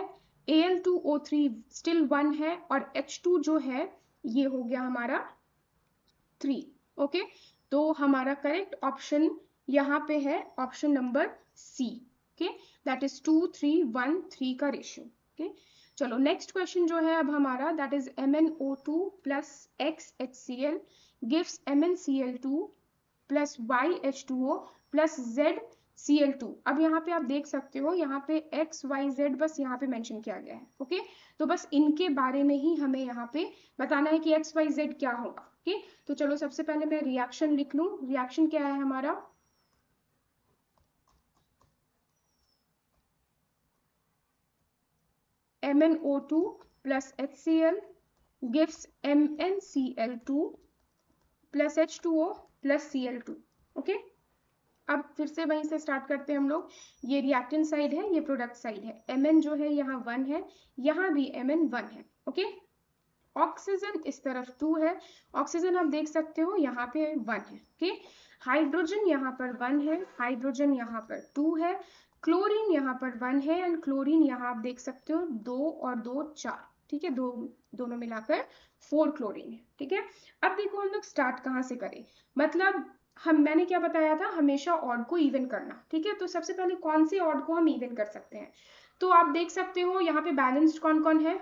Al2O3 स्टिल 1 है और H2 जो है ये हो गया हमारा 3। ओके, तो हमारा करेक्ट ऑप्शन यहाँ पे है option number C. Okay, that is 2 3 1 3 का रेशियो। ओके, चलो नेक्स्ट क्वेश्चन जो है अब हमारा, that is MnO2 plus XHCl gives MnCl2 plus YH2O plus ZCl2। अब यहाँ पे आप देख सकते हो, यहाँ पे X Y Z बस यहाँ पे मेंशन किया गया है। ओके, तो बस इनके बारे में ही हमें यहाँ पे बताना है कि X Y Z क्या होगा। ओके, तो चलो सबसे पहले मैं रिएक्शन लिख लूं। रिएक्शन क्या है हमारा, MnO2 plus HCl gives MnCl2 plus H2O plus Cl2। Okay, अब फिर से वहीं से स्टार्ट करते हैं हम लोग। ये रिएक्टेंट साइड है, ये प्रोडक्ट साइड है। Mn जो है यहाँ 1 है, यहाँ भी Mn 1 है। ओके, ऑक्सीजन इस तरफ 2 है, ऑक्सीजन आप देख सकते हो यहाँ पे 1 है। ओके, हाइड्रोजन यहाँ पर 1 है, हाइड्रोजन यहाँ पर 2 है, क्लोरीन यहाँ पर 1 है एंड क्लोरीन यहाँ आप देख सकते हो 2 और 2 4। ठीक है, दोनों मिलाकर 4 क्लोरीन है। ठीक है, अब देखो हम लोग स्टार्ट कहाँ से करें, मतलब मैंने क्या बताया था, हमेशा ऑड को इवन करना। ठीक है, तो सबसे पहले कौन से ऑड को हम इवन कर सकते हैं? तो आप देख सकते हो यहाँ पे बैलेंस्ड कौन कौन है,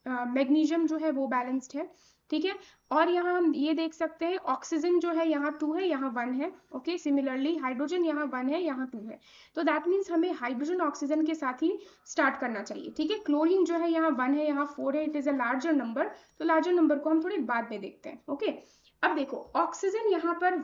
मैग्नीशियम जो है वो बैलेंस्ड है। ठीक है, और यहाँ हम ये देख सकते हैं ऑक्सीजन जो है यहाँ 2 है, यहाँ 1 है। ओके, सिमिलरली हाइड्रोजन यहाँ 1 है, यहाँ 2 है। तो दैट मीन्स हमें हाइड्रोजन ऑक्सीजन के साथ ही स्टार्ट करना चाहिए। ठीक है, क्लोरीन जो है यहाँ 1 है, यहाँ 4 है, it is a larger number, तो लार्जर नंबर को हम थोड़ी बाद में देखते हैं। ओके, अब देखो ऑक्सीजन यहाँ पर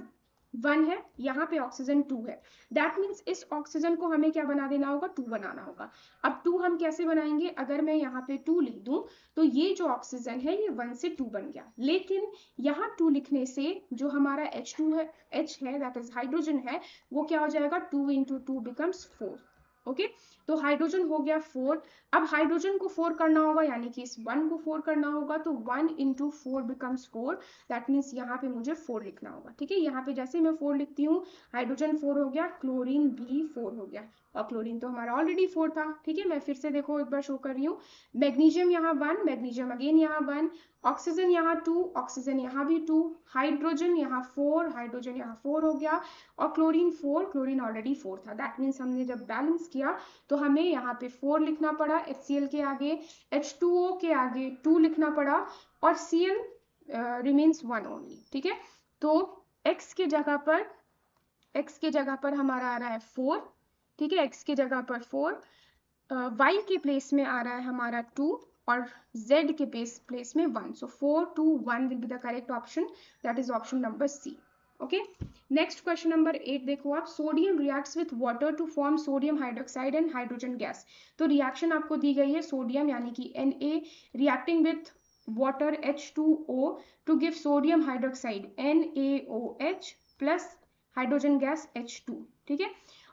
1 है, यहाँ पे ऑक्सीजन 2 है, दैट मीन्स इस ऑक्सीजन को हमें क्या बना देना होगा, 2 बनाना होगा। अब 2 हम कैसे बनाएंगे, अगर मैं यहाँ पे 2 लिख दूं तो ये जो ऑक्सीजन है ये 1 से 2 बन गया, लेकिन यहाँ 2 लिखने से जो हमारा H2 है, H है दैट इज हाइड्रोजन है, वो क्या हो जाएगा, 2 into 2 becomes 4। ओके, तो हाइड्रोजन हो गया 4। अब हाइड्रोजन को 4 करना होगा, यानी कि इस 1 को 4 करना होगा, तो 1 into 4 becomes 4, दैट मीन्स यहाँ पे मुझे 4 लिखना होगा। ठीक है, यहाँ पे जैसे मैं 4 लिखती हूँ, हाइड्रोजन 4 हो गया, क्लोरीन भी 4 हो गया, और क्लोरीन तो हमारा ऑलरेडी 4 था। ठीक है, मैं फिर से देखो एक बार शो कर रही हूँ, मैग्नीशियम यहाँ 1, मैग्नीशियम अगेन यहाँ 1, ऑक्सीजन यहाँ 2, ऑक्सीजन यहाँ भी 2, हाइड्रोजन यहाँ 4, हाइड्रोजन यहाँ 4 हो गया, और क्लोरीन 4, क्लोरीन ऑलरेडी 4 था। दैट मीन्स हमने जब बैलेंस किया तो हमें यहाँ पे 4 लिखना पड़ा, HCl के आगे, H2O के आगे 2 लिखना पड़ा, और Cl रिमेन्स 1 ओनली। ठीक है, तो X के जगह पर हमारा आ रहा है 4। ठीक है, X के जगह पर 4, Y के प्लेस में आ रहा है हमारा 2, और Z के प्लेस में 1। So 4 2 1 will be the correct option, that is option number C. Okay, next question number 8 देखो आप, sodium reacts with water to form sodium hydroxide and hydrogen gas. तो रिएक्शन आपको दी गई है सोडियम यानी कि Na reacting with water H2O to give sodium hydroxide NaOH plus hydrogen gas H2, ठीक है।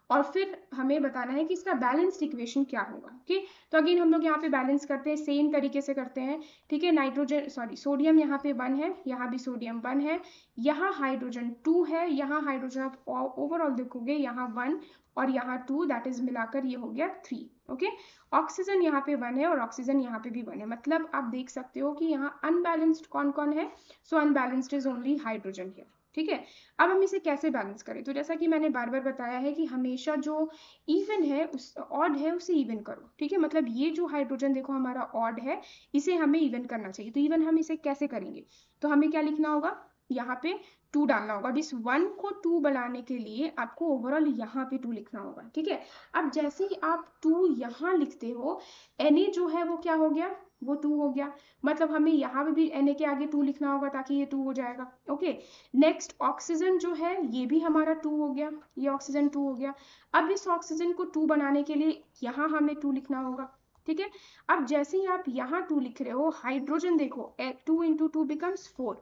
और फिर हमें बताना है कि इसका बैलेंस्ड इक्वेशन क्या होगा। ओके, तो अगेन हम लोग यहाँ पे बैलेंस करते हैं, सेम तरीके से करते हैं, ठीक है। सोडियम यहाँ पे 1 है, यहाँ भी सोडियम 1 है, यहाँ हाइड्रोजन 2 है, यहाँ हाइड्रोजन आप ओवरऑल देखोगे यहाँ 1 और यहाँ 2, दैट इज मिलाकर ये हो गया 3। ओके, ऑक्सीजन यहाँ पे 1 है और ऑक्सीजन यहाँ पे भी 1 है, मतलब आप देख सकते हो कि यहाँ अनबैलेंस्ड कौन कौन है। So unbalanced is only hydrogen here, ठीक है। अब हम इसे कैसे बैलेंस करें, तो जैसा कि मैंने बार बार बताया है कि हमेशा जो इवन है उस ऑड है उसे इवन करो, ठीक है। मतलब ये जो हाइड्रोजन देखो हमारा ऑड है, इसे हमें इवन करना चाहिए। तो इवन हम इसे कैसे करेंगे, तो हमें क्या लिखना होगा, यहाँ पे 2 डालना होगा। अब इस 1 को 2 बनाने के लिए आपको ओवरऑल यहाँ पे 2 लिखना होगा, ठीक है। अब जैसे ही आप 2 यहाँ लिखते हो, Na जो है वो क्या हो गया, वो 2 हो गया, मतलब हमें यहाँ पे भी Na के आगे 2 लिखना होगा ताकि ये 2 हो जाएगा। ओके, नेक्स्ट ऑक्सीजन जो है ये भी हमारा 2 हो गया, ये ऑक्सीजन 2 हो गया। अब इस ऑक्सीजन को 2 बनाने के लिए यहाँ हमें 2 लिखना होगा, ठीक है। अब जैसे ही आप यहाँ 2 लिख रहे हो, हाइड्रोजन देखो 2 × 2 बिकम्स 4,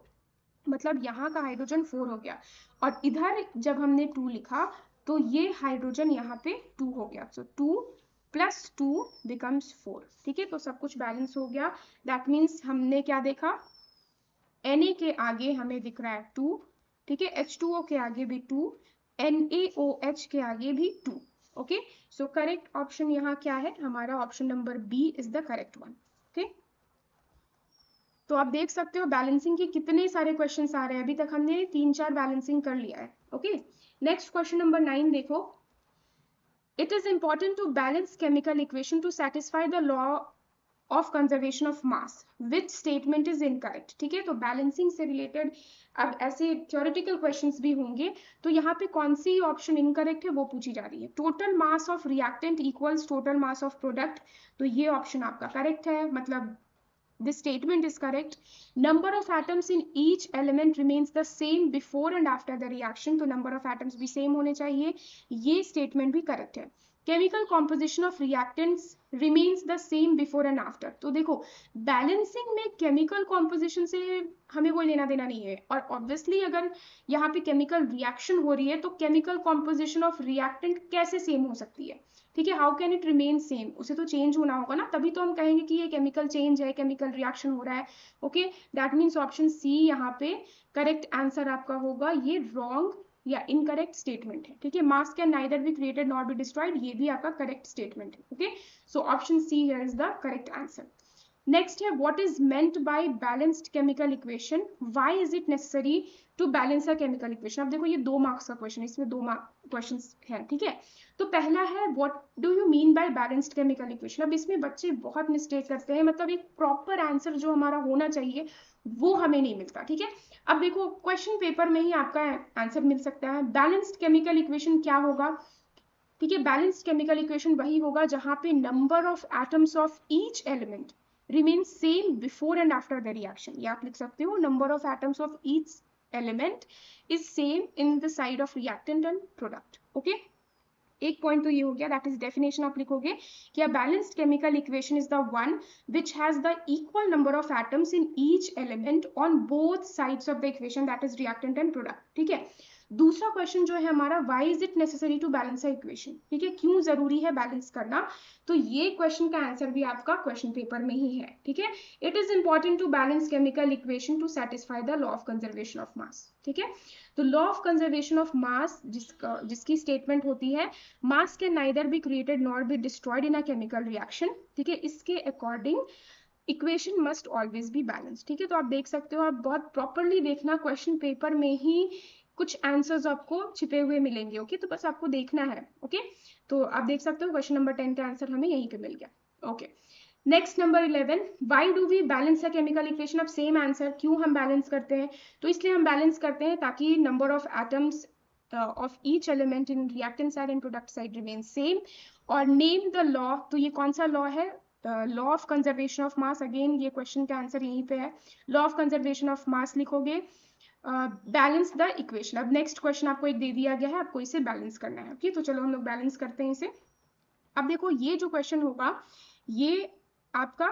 मतलब यहाँ का हाइड्रोजन 4 हो गया, और इधर जब हमने 2 लिखा तो ये हाइड्रोजन यहाँ पे 2 हो गया। सो 2 + 2 बिकम्स 4, ठीक है। तो सब कुछ बैलेंस हो गया। दैट मीन्स हमने क्या देखा, Na के आगे हमें दिख रहा है 2, ठीक है, H2O के आगे भी 2, NaOH के आगे भी 2। ओके, सो करेक्ट ऑप्शन यहाँ क्या है, हमारा option number B is the correct one. Okay, तो आप देख सकते हो बैलेंसिंग के कितने सारे क्वेश्चंस आ रहे हैं। अभी तक हमने 3-4 बैलेंसिंग कर लिया है। ओके, नेक्स्ट क्वेश्चन नंबर 9 देखो, it is important to balance chemical equation to satisfy the law of conservation of mass, which statement is incorrect, ठीक है। तो बैलेंसिंग से रिलेटेड अब ऐसे थ्योरेटिकल क्वेश्चंस भी होंगे, तो यहाँ पे कौन सी ऑप्शन इनकरेक्ट है वो पूछी जा रही है। Total mass of reactant equals total mass of product, तो ये ऑप्शन आपका करेक्ट है, मतलब this statement is correct. Number of atoms in each element remains the same before and after the reaction, तो number of atoms भी same होने चाहिए, ये statement भी correct है। Chemical composition of reactants remains the same before and after, तो देखो balancing में chemical composition से हमें कोई लेना देना नहीं है, और obviously अगर यहाँ पे chemical reaction हो रही है तो chemical composition of reactant कैसे same हो सकती है, ठीक है। How can it remain same, उसे तो चेंज होना होगा ना, तभी तो हम कहेंगे कि ये केमिकल चेंज है, केमिकल रिएक्शन हो रहा है। Okay, that means option C यहाँ पे करेक्ट आंसर आपका होगा। ये रॉन्ग या इनकरेक्ट स्टेटमेंट है, ठीक है। Mass can neither be created not be destroyed, ये भी आपका करेक्ट स्टेटमेंट है। Okay, so option C here is the correct answer. Next है, what is meant by balanced chemical equation, why is it necessary to balance a chemical equation. अब देखो ये 2 marks का question है, इसमें 2 क्वेश्चन है, ठीक है। तो पहला है, what do you mean by balanced chemical equation. अब इसमें बच्चे बहुत मिस्टेक करते हैं, मतलब एक प्रॉपर आंसर जो हमारा होना चाहिए वो हमें नहीं मिलता, ठीक है। अब देखो क्वेश्चन पेपर में ही आपका आंसर मिल सकता है। बैलेंस्ड केमिकल इक्वेशन क्या होगा, ठीक है। बैलेंस्ड केमिकल इक्वेशन वही होगा जहां पे number of atoms of each element remains same before and after the reaction, या आप लिख सकते हो number of atoms of each element is same in the side of reactant and product। Okay, एक पॉइंट तो ये हो गया, दैट इज डेफिनेशन आप लिखोगे कि a balanced chemical equation is the one which has the equal number of atoms in each element on both sides of the equation, that is reactant and product, ठीक है। दूसरा question जो है हमारा, why is it necessary to balance a equation, ठीक है, क्यों जरूरी है बैलेंस करना। तो ये क्वेश्चन का आंसर भी आपका क्वेश्चन पेपर में ही है, ठीक है। It is important to balance chemical equation to satisfy the law of conservation of mass, ठीक है। तो law of conservation of mass जिसकी स्टेटमेंट होती है, mass can neither be created nor be destroyed in a chemical reaction, ठीक है। इसके according equation must always be balance, ठीक है। तो आप देख सकते हो, आप बहुत प्रॉपरली देखना, क्वेश्चन पेपर में ही कुछ आंसर्स आपको छिपे हुए मिलेंगे। ओके, तो बस आपको देखना है। ओके, तो आप देख सकते हो क्वेश्चन नंबर 10 का आंसर हमें यहीं पे मिल गया। Okay, next number 11, why do we balance a chemical equation. अब सेम आंसर, क्यों हम बैलेंस करते हैं, तो इसलिए हम बैलेंस करते हैं ताकि number of atoms of each element in reactant side and product side remain same. और नेम द लॉ, तो ये कौन सा लॉ है, law of conservation of mass. Again ये क्वेश्चन का आंसर यहीं पे है, law of conservation of mass लिखोगे। Balance the equation. अब नेक्स्ट क्वेश्चन आपको एक दे दिया गया है, आपको इसे बैलेंस करना है। ओके, तो चलो हम लोग बैलेंस करते हैं इसे। अब देखो ये जो क्वेश्चन होगा ये आपका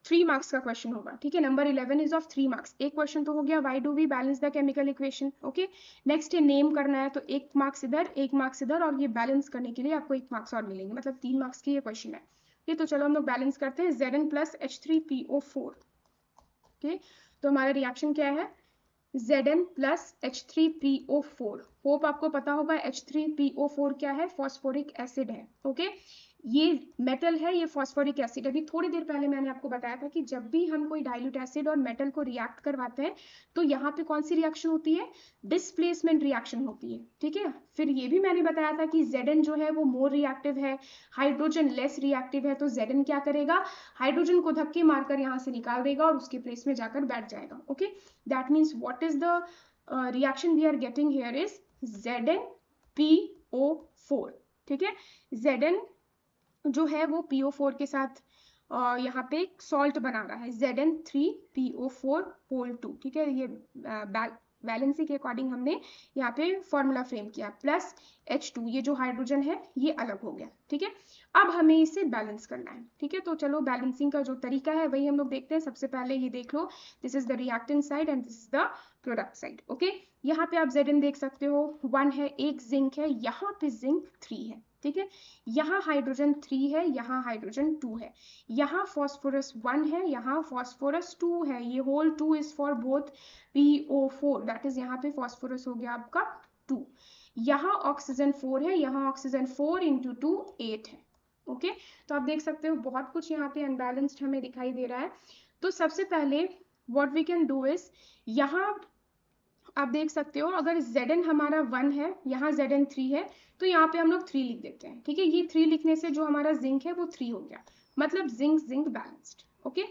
3 मार्क्स का क्वेश्चन होगा, ठीक है। Number 11 is of 3 marks. एक क्वेश्चन तो हो गया, why do we balance the chemical equation. Okay, next है नेम करना है, तो 1 मार्क्स इधर 1 मार्क्स इधर, और ये बैलेंस करने के लिए आपको 1 मार्क्स और मिलेंगे, मतलब 3 मार्क्स की ये क्वेश्चन है। ओके, तो चलो हम लोग बैलेंस करते हैं। Zn plus H3PO4। ओके, तो हमारा रिएक्शन क्या है, Zn प्लस H3PO4। होप आपको पता होगा H3PO4 क्या है, फॉस्फोरिक एसिड है। ओके, ये मेटल है, ये फॉस्फोरिक एसिड। अभी थोड़ी देर पहले मैंने आपको बताया था कि जब भी हम कोई डाइल्यूट एसिड और मेटल को रिएक्ट करवाते हैं तो यहाँ पे कौन सी रिएक्शन होती है, डिस्प्लेसमेंट रिएक्शन होती है, ठीक है। फिर ये भी मैंने बताया था कि Zn जो है वो मोर रिएक्टिव है, हाइड्रोजन लेस रिएक्टिव है, तो Zn क्या करेगा, हाइड्रोजन को धक्के मारकर यहाँ से निकाल देगा और उसके प्लेस में जाकर बैठ जाएगा। Okay, that means what is the reaction we are getting here is ZnPO4, ठीक है। Zn जो है वो PO4 के साथ यहाँ पे सॉल्ट बना रहा है, Zn3PO4 ठीक है। ये बैलेंसिंग के अकॉर्डिंग हमने यहाँ पे फॉर्मूला फ्रेम किया, प्लस H2, ये जो हाइड्रोजन है ये अलग हो गया, ठीक है। अब हमें इसे बैलेंस करना है, ठीक है। तो चलो बैलेंसिंग का जो तरीका है वही हम लोग देखते हैं। सबसे पहले ये देख लो, this is the reactant side and this is the product side. Okay, यहाँ पे आप Zn देख सकते हो 1 है, एक जिंक है, यहाँ पे जिंक 3 है, ठीक है। यहाँ हाइड्रोजन 3 है, यहाँ हाइड्रोजन 2 है, यहाँ फॉस्फोरस 1 है, यहाँ फॉस्फोरस 2 है। ये whole 2 is for both PO4, that is यहाँ पे फॉस्फोरस हो गया आपका 2। यहाँ ऑक्सीजन 4 है, यहाँ ऑक्सीजन 4 इंटू 2 8 है। ओके, तो आप देख सकते हो बहुत कुछ यहाँ पे अनबैलेंस्ड हमें दिखाई दे रहा है। तो सबसे पहले what we can do is, यहाँ आप देख सकते हो अगर Zn हमारा 1 है, यहाँ Zn 3 है, तो यहाँ पे हम लोग 3 लिख देते हैं, ठीक है। ये 3 लिखने से जो हमारा जिंक है वो 3 हो गया, मतलब जिंक जिंक बैलेंस्ड। ओके,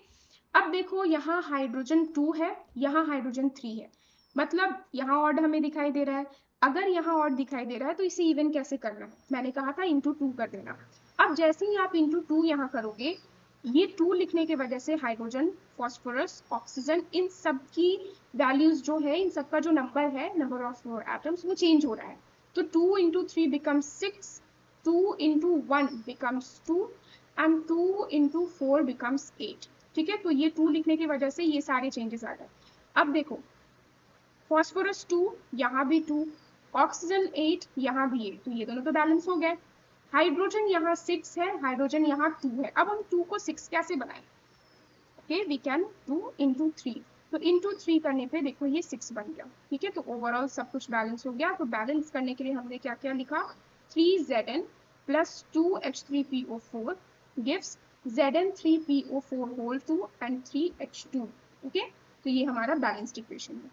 अब देखो यहाँ हाइड्रोजन 2 है, यहाँ हाइड्रोजन 3 है, मतलब यहाँ ऑड हमें दिखाई दे रहा है। अगर यहाँ ऑड दिखाई दे रहा है तो इसे इवन कैसे करना है, मैंने कहा था इंटू 2 कर देना। अब जैसे ही आप इंटू 2 यहाँ करोगे, ये 2 लिखने की वजह से हाइड्रोजन, फॉस्फोरस, ऑक्सीजन, इन सब की वैल्यूज जो है, इन सब का जो नंबर है, नंबर ऑफ एटम्स, वो चेंज हो रहा है। तो 2 into 3 becomes 6, 2 into 1 becomes 2 and 2 into 4 becomes 8, ठीक है। तो ये 2 लिखने की वजह से ये सारे चेंजेस आ गए। अब देखो फॉस्फोरस 2, यहाँ भी 2, ऑक्सीजन 8, यहाँ भी 8, तो ये दोनों तो बैलेंस हो गए। हाइड्रोजन यहाँ 6 है, हाइड्रोजन यहाँ 2 है। अब हम 2 को 6 कैसे बनाएं, ओके, वी कैन 2 इंटू 3, तो इंटू 3 करने पे देखो ये 6 बन गया, ठीक है। तो ओवरऑल सब कुछ बैलेंस हो गया। तो बैलेंस करने के लिए हमने क्या क्या लिखा, 3Zn plus 2H3PO4 gives Zn3PO4 whole 2 and 3H2, okay. तो ये हमारा बैलेंस्ड इक्वेशन है।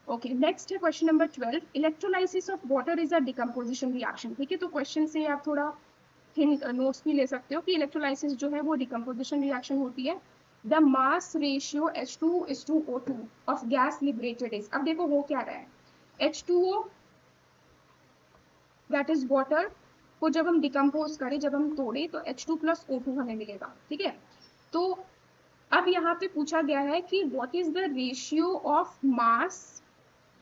ओके, नेक्स्ट है question number 12, electrolysis of water is a decomposition reaction, ठीक है। तो क्वेश्चन से आप थोड़ा नोट्स भी ले सकते हो कि इलेक्ट्रोलाइसिस जो है वो डिकम्पोजिशन रिएक्शन होती है। The mass ratio H2:O2 of gas liberated is, अब देखो हो क्या रहा है, H2O दैट इज वाटर को जब हम डिकम्पोज करें, जब हम तोड़े, तो H2 प्लस O2 हमें मिलेगा, ठीक है। तो अब यहाँ पे पूछा गया है कि what is the ratio of mass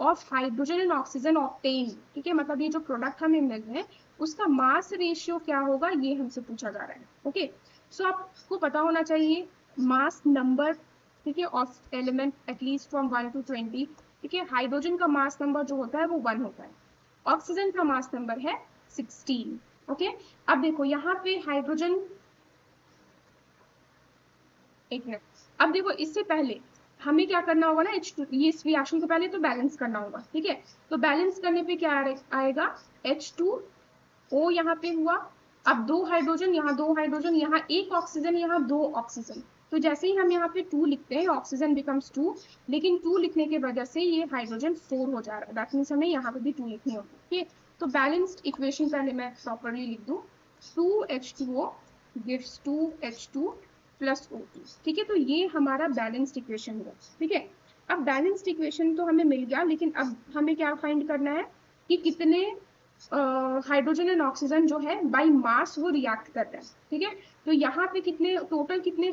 of hydrogen and oxygen obtain, ठीक है। मतलब ये जो प्रोडक्ट हमें मिल रहे हैं उसका मास रेशियो क्या होगा, ये हमसे पूछा जा रहा है। ओके, सो आपको पता होना चाहिए मास नंबर, ठीक है, of element at least from 1 to 20, ठीक है। हाइड्रोजन का मास नंबर जो होता है वो 1 होता है, ऑक्सीजन का मास नंबर है 16, ओके। अब देखो यहाँ पे हाइड्रोजन, एक मिनट, अब देखो इससे पहले हमें क्या करना होगा ना, H2, ये इस रिएक्शन को पहले तो बैलेंस करना होगा, ठीक है। तो बैलेंस करने पे क्या आएगा, H2O यहाँ पे हुआ, अब 2 हाइड्रोजन, यहाँ 2 हाइड्रोजन, यहाँ 1 ऑक्सीजन, यहाँ 2 ऑक्सीजन। तो जैसे ही हम यहाँ पे 2 लिखते हैं, ऑक्सीजन बिकम्स 2, लेकिन 2 लिखने की वजह से ये हाइड्रोजन 4 हो जा रहा है, दैट मीन्स हमें यहाँ पे भी 2 लिखनी होगी, ठीक है। तो बैलेंस्ड इक्वेशन पहले मैं प्रॉपरली लिख दूँ, 2H2O gives 2H2 plus O2, ठीक है। तो ये हमारा बैलेंस्ड इक्वेशन हुआ, ठीक है। अब बैलेंस्ड इक्वेशन तो हमें मिल गया, लेकिन अब हमें क्या फाइंड करना है कि कितने हाइड्रोजन एंड ऑक्सीजन जो है बाय मास वो रिएक्ट कर रहे हैं, ठीक है। तो यहाँ पे कितने टोटल कितने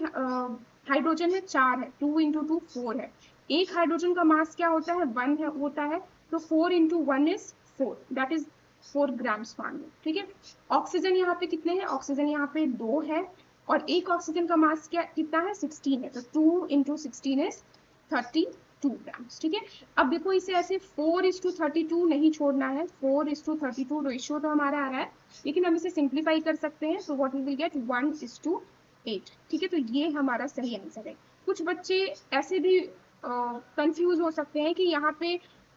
हाइड्रोजन है, 4 है, 2 इंटू 2 4 है, एक हाइड्रोजन का मास क्या होता है, 1 होता है, तो 4 × 1 इज 4, दैट इज 4 ग्राम्स मान लो, ठीक है। ऑक्सीजन यहाँ पे कितने हैं, ऑक्सीजन यहाँ पे 2 है, और एक ऑक्सीजन का मास कितना है, 16 है, तो 2 × 16 इज 32 ग्राम्स, ठीक है। अब देखो इसे ऐसे 4:32 नहीं छोड़ना है, 4:32 रेशियो तो हमारा आ रहा है, लेकिन हम इसे सिंप्लीफाई कर सकते हैं, तो व्हाट वी विल गेट 1:8, ठीक है। तो ये हमारा सही आंसर है। कुछ बच्चे ऐसे भी कंफ्यूज हो सकते हैं कि यहाँ पे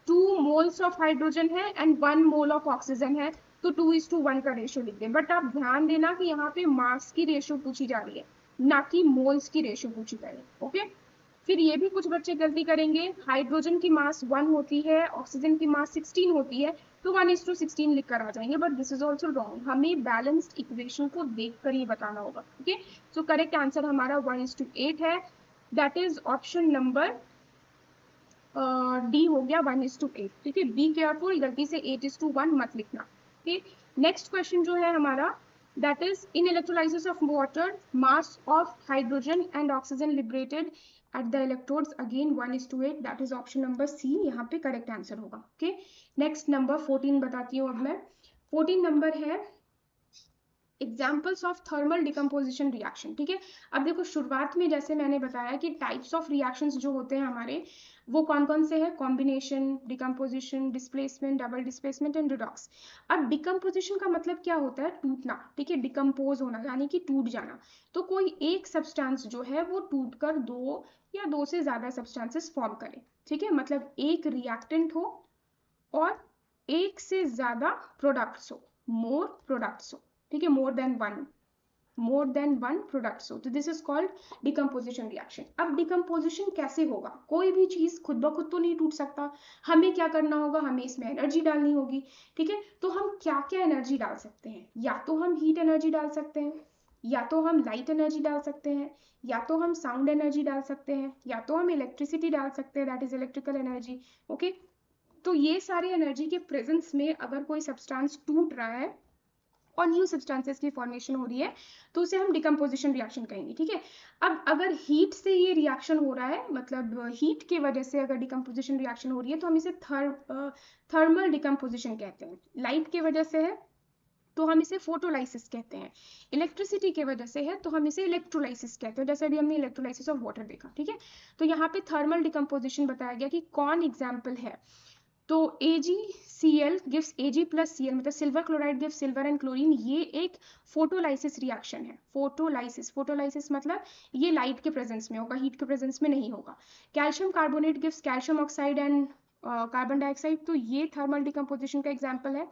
2 मोल्स ऑफ हाइड्रोजन है एंड 1 मोल ऑफ ऑक्सीजन है, तो 2:1 का रेशियो लिख दें, बट आप ध्यान देना कि यहाँ पे मास की रेशियो पूछी जा रही है, ना कि मोल्स की रेशियो पूछी जा रही है, ओके। फिर ये भी कुछ बच्चे गलती करेंगे, हाइड्रोजन की मास 1 होती है, ऑक्सीजन की मास 16 होती है, तो 1:16 लिख कर आ जाएंगे, but this is also wrong. हमें बैलेंस्ड इक्वेशन को देखकर ये बताना होगा, ओके। सो करेक्ट आंसर हमारा 1:8 है, that is option number D हो गया 1:8, ठीक है। बी केयरफुल, गलती से 8:1 मत लिखना, ठीक। नेक्स्ट क्वेश्चन जो है हमारा, that is in electrolysis of water mass of hydrogen and oxygen liberated at the electrodes, again 1:8, that is option number C, यहाँ पे करेक्ट आंसर होगा, ओके। नेक्स्ट नंबर 14 बताती हूँ अब मैं। 14 नंबर है examples of thermal decomposition reaction, ठीक है। अब देखो शुरुआत में जैसे मैंने बताया कि टाइप्स ऑफ रिएक्शंस जो होते हैं हमारे, वो कौन कौन से हैं, combination, decomposition, displacement, double displacement and redox. अब डिकम्पोजिशन का मतलब क्या होता है, टूटना, ठीक है, डिकम्पोज होना यानी कि टूट जाना। तो कोई एक सब्सटेंस जो है वो टूट कर 2 या 2 से ज्यादा सब्सटेंसेस फॉर्म करे, ठीक है। मतलब एक रिएक्टेंट हो और एक से ज्यादा प्रोडक्ट्स हो, मोर प्रोडक्ट्स हो, ठीक है, मोर देन वन प्रोडक्ट्स हो, तो this is called decomposition reaction. अब डिकम्पोजिशन कैसे होगा, कोई भी चीज खुद ब खुद तो नहीं टूट सकता, हमें क्या करना होगा, हमें इसमें एनर्जी डालनी होगी, ठीक है। तो हम क्या क्या एनर्जी डाल सकते हैं, या तो हम हीट एनर्जी डाल सकते हैं, या तो हम लाइट एनर्जी डाल सकते हैं, या तो हम साउंड एनर्जी डाल सकते हैं, या तो हम इलेक्ट्रिसिटी डाल सकते हैं, that is electrical energy, okay. तो ये सारी एनर्जी के प्रेजेंस में अगर कोई सब्सटेंस टूट रहा है और न्यू सब्सटेंसेस की फॉर्मेशन हो रही है, तो उसे हम डिकम्पोजिशन रिएक्शन कहेंगे, ठीक है। अब अगर हीट से ये रिएक्शन हो रहा है, मतलब हीट की वजह से अगर डिकम्पोजिशन रिएक्शन हो रही है, तो हम इसे थर्मल डिकम्पोजिशन कहते हैं। लाइट की वजह से है तो हम इसे फोटोलाइसिस कहते हैं, इलेक्ट्रिसिटी की वजह से है तो हम इसे इलेक्ट्रोलाइसिस कहते हैं, जैसे अभी हमने इलेक्ट्रोलाइसिस ऑफ वाटर देखा, ठीक है। तो यहाँ पे थर्मल डिकम्पोजिशन बताया गया कि कौन एग्जाम्पल है, तो AgCl gives Ag plus Cl, मतलब silver chloride gives silver and chlorine, ये एक फोटोलाइसिस रिएक्शन है। फोटोलाइसिस मतलब ये लाइट के प्रेजेंस में होगा, हीट के प्रेजेंस में नहीं होगा। Calcium carbonate gives calcium oxide and carbon dioxide, तो ये थर्मल डिकम्पोजिशन का एग्जाम्पल है।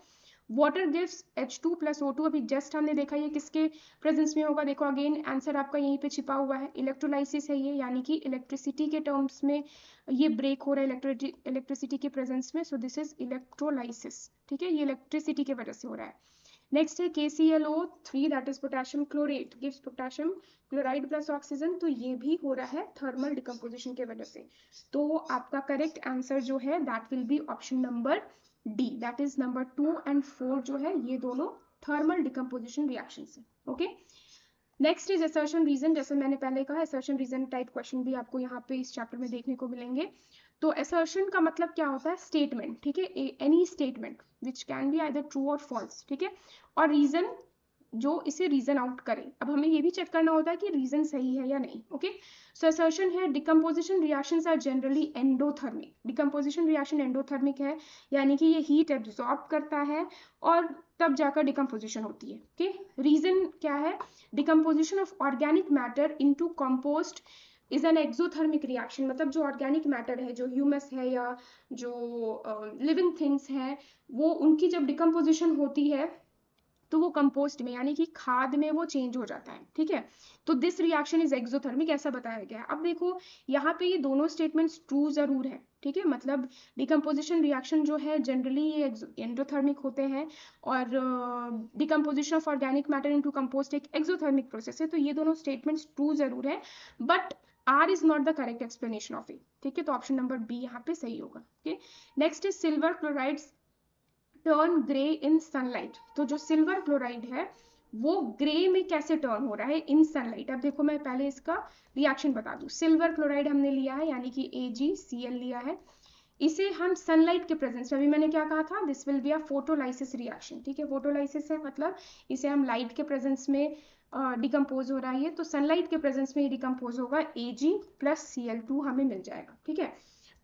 वाटर गिव्स H2 + O2, अभी जस्ट हमने देखा ये किसके प्रेजेंस में होगा, देखो अगेन आंसर आपका यहीं पे छिपा हुआ है, इलेक्ट्रोलाइसिस है ये, यानी कि इलेक्ट्रिसिटी के टर्म्स में ये ब्रेक हो रहा है इलेक्ट्रिसिटी के प्रेजेंस में, सो दिस इज इलेक्ट्रोलाइसिस, ठीक है, ये इलेक्ट्रिसिटी की वजह से हो रहा है। नेक्स्ट है KClO3, that is potassium chlorate gives potassium chloride plus oxygen, तो ये भी हो रहा है थर्मल डिकम्पोजिशन की वजह से। तो आपका करेक्ट आंसर जो है that will be option number D, that is number 2 and 4 जो है ये दोनों थर्मल डिकम्पोजिशन रिएक्शन है, okay. Next is assertion reason, जैसे मैंने पहले कहा असर्शन रीजन टाइप क्वेश्चन भी आपको यहाँ पे इस चैप्टर में देखने को मिलेंगे। तो असर्शन का मतलब क्या होता है, स्टेटमेंट, ठीक है, any statement which can be either true और फॉल्स, ठीक है, और रीजन जो इसे रीजन आउट करे। अब हमें ये भी चेक करना होता है कि रीजन सही है या नहीं, ओके। सो असर्शन है decomposition reactions are generally endothermic, decomposition reaction endothermic है, यानी कि ये हीट एब्जॉर्ब करता है और तब जाकर डिकम्पोजिशन होती है, ओके। रीजन क्या है, decomposition of organic matter into compost is an exothermic reaction, मतलब जो ऑर्गेनिक मैटर है, जो ह्यूमस है या जो लिविंग थिंग्स हैं, वो उनकी जब डिकम्पोजिशन होती है तो वो कंपोस्ट में यानी कि खाद में वो चेंज हो जाता है, ठीक है। तो दिस रिएक्शन इज एक्सोथर्मिक, ऐसा बताया गया है। अब देखो यहाँ पे ये दोनों स्टेटमेंट्स ट्रू जरूर है, ठीक है, मतलब डिकम्पोजिशन रिएक्शन जो है जनरली ये एंडोथर्मिक होते हैं और decomposition of organic matter into compost एक एक्सोथर्मिक प्रोसेस है, तो ये दोनों स्टेटमेंट्स ट्रू जरूर है, but R is not the correct explanation of it, ठीक है। तो ऑप्शन नंबर बी यहाँ पे सही होगा, okay. Next is silver chloride turn grey in sunlight, तो जो सिल्वर क्लोराइड है वो ग्रे में कैसे टर्न हो रहा है इन सनलाइट। अब देखो मैं पहले इसका रिएक्शन बता दूं। सिल्वर क्लोराइड हमने लिया है यानी कि AgCl लिया है, इसे हम सनलाइट के प्रेजेंस में, अभी मैंने क्या कहा था, this will be a photolysis reaction, ठीक है। फोटोलाइसिस है मतलब इसे हम लाइट के प्रेजेंस में डिकम्पोज हो रहा है, तो सनलाइट के प्रेजेंस में ये डिकम्पोज होगा, Ag प्लस Cl2 हमें मिल जाएगा, ठीक है।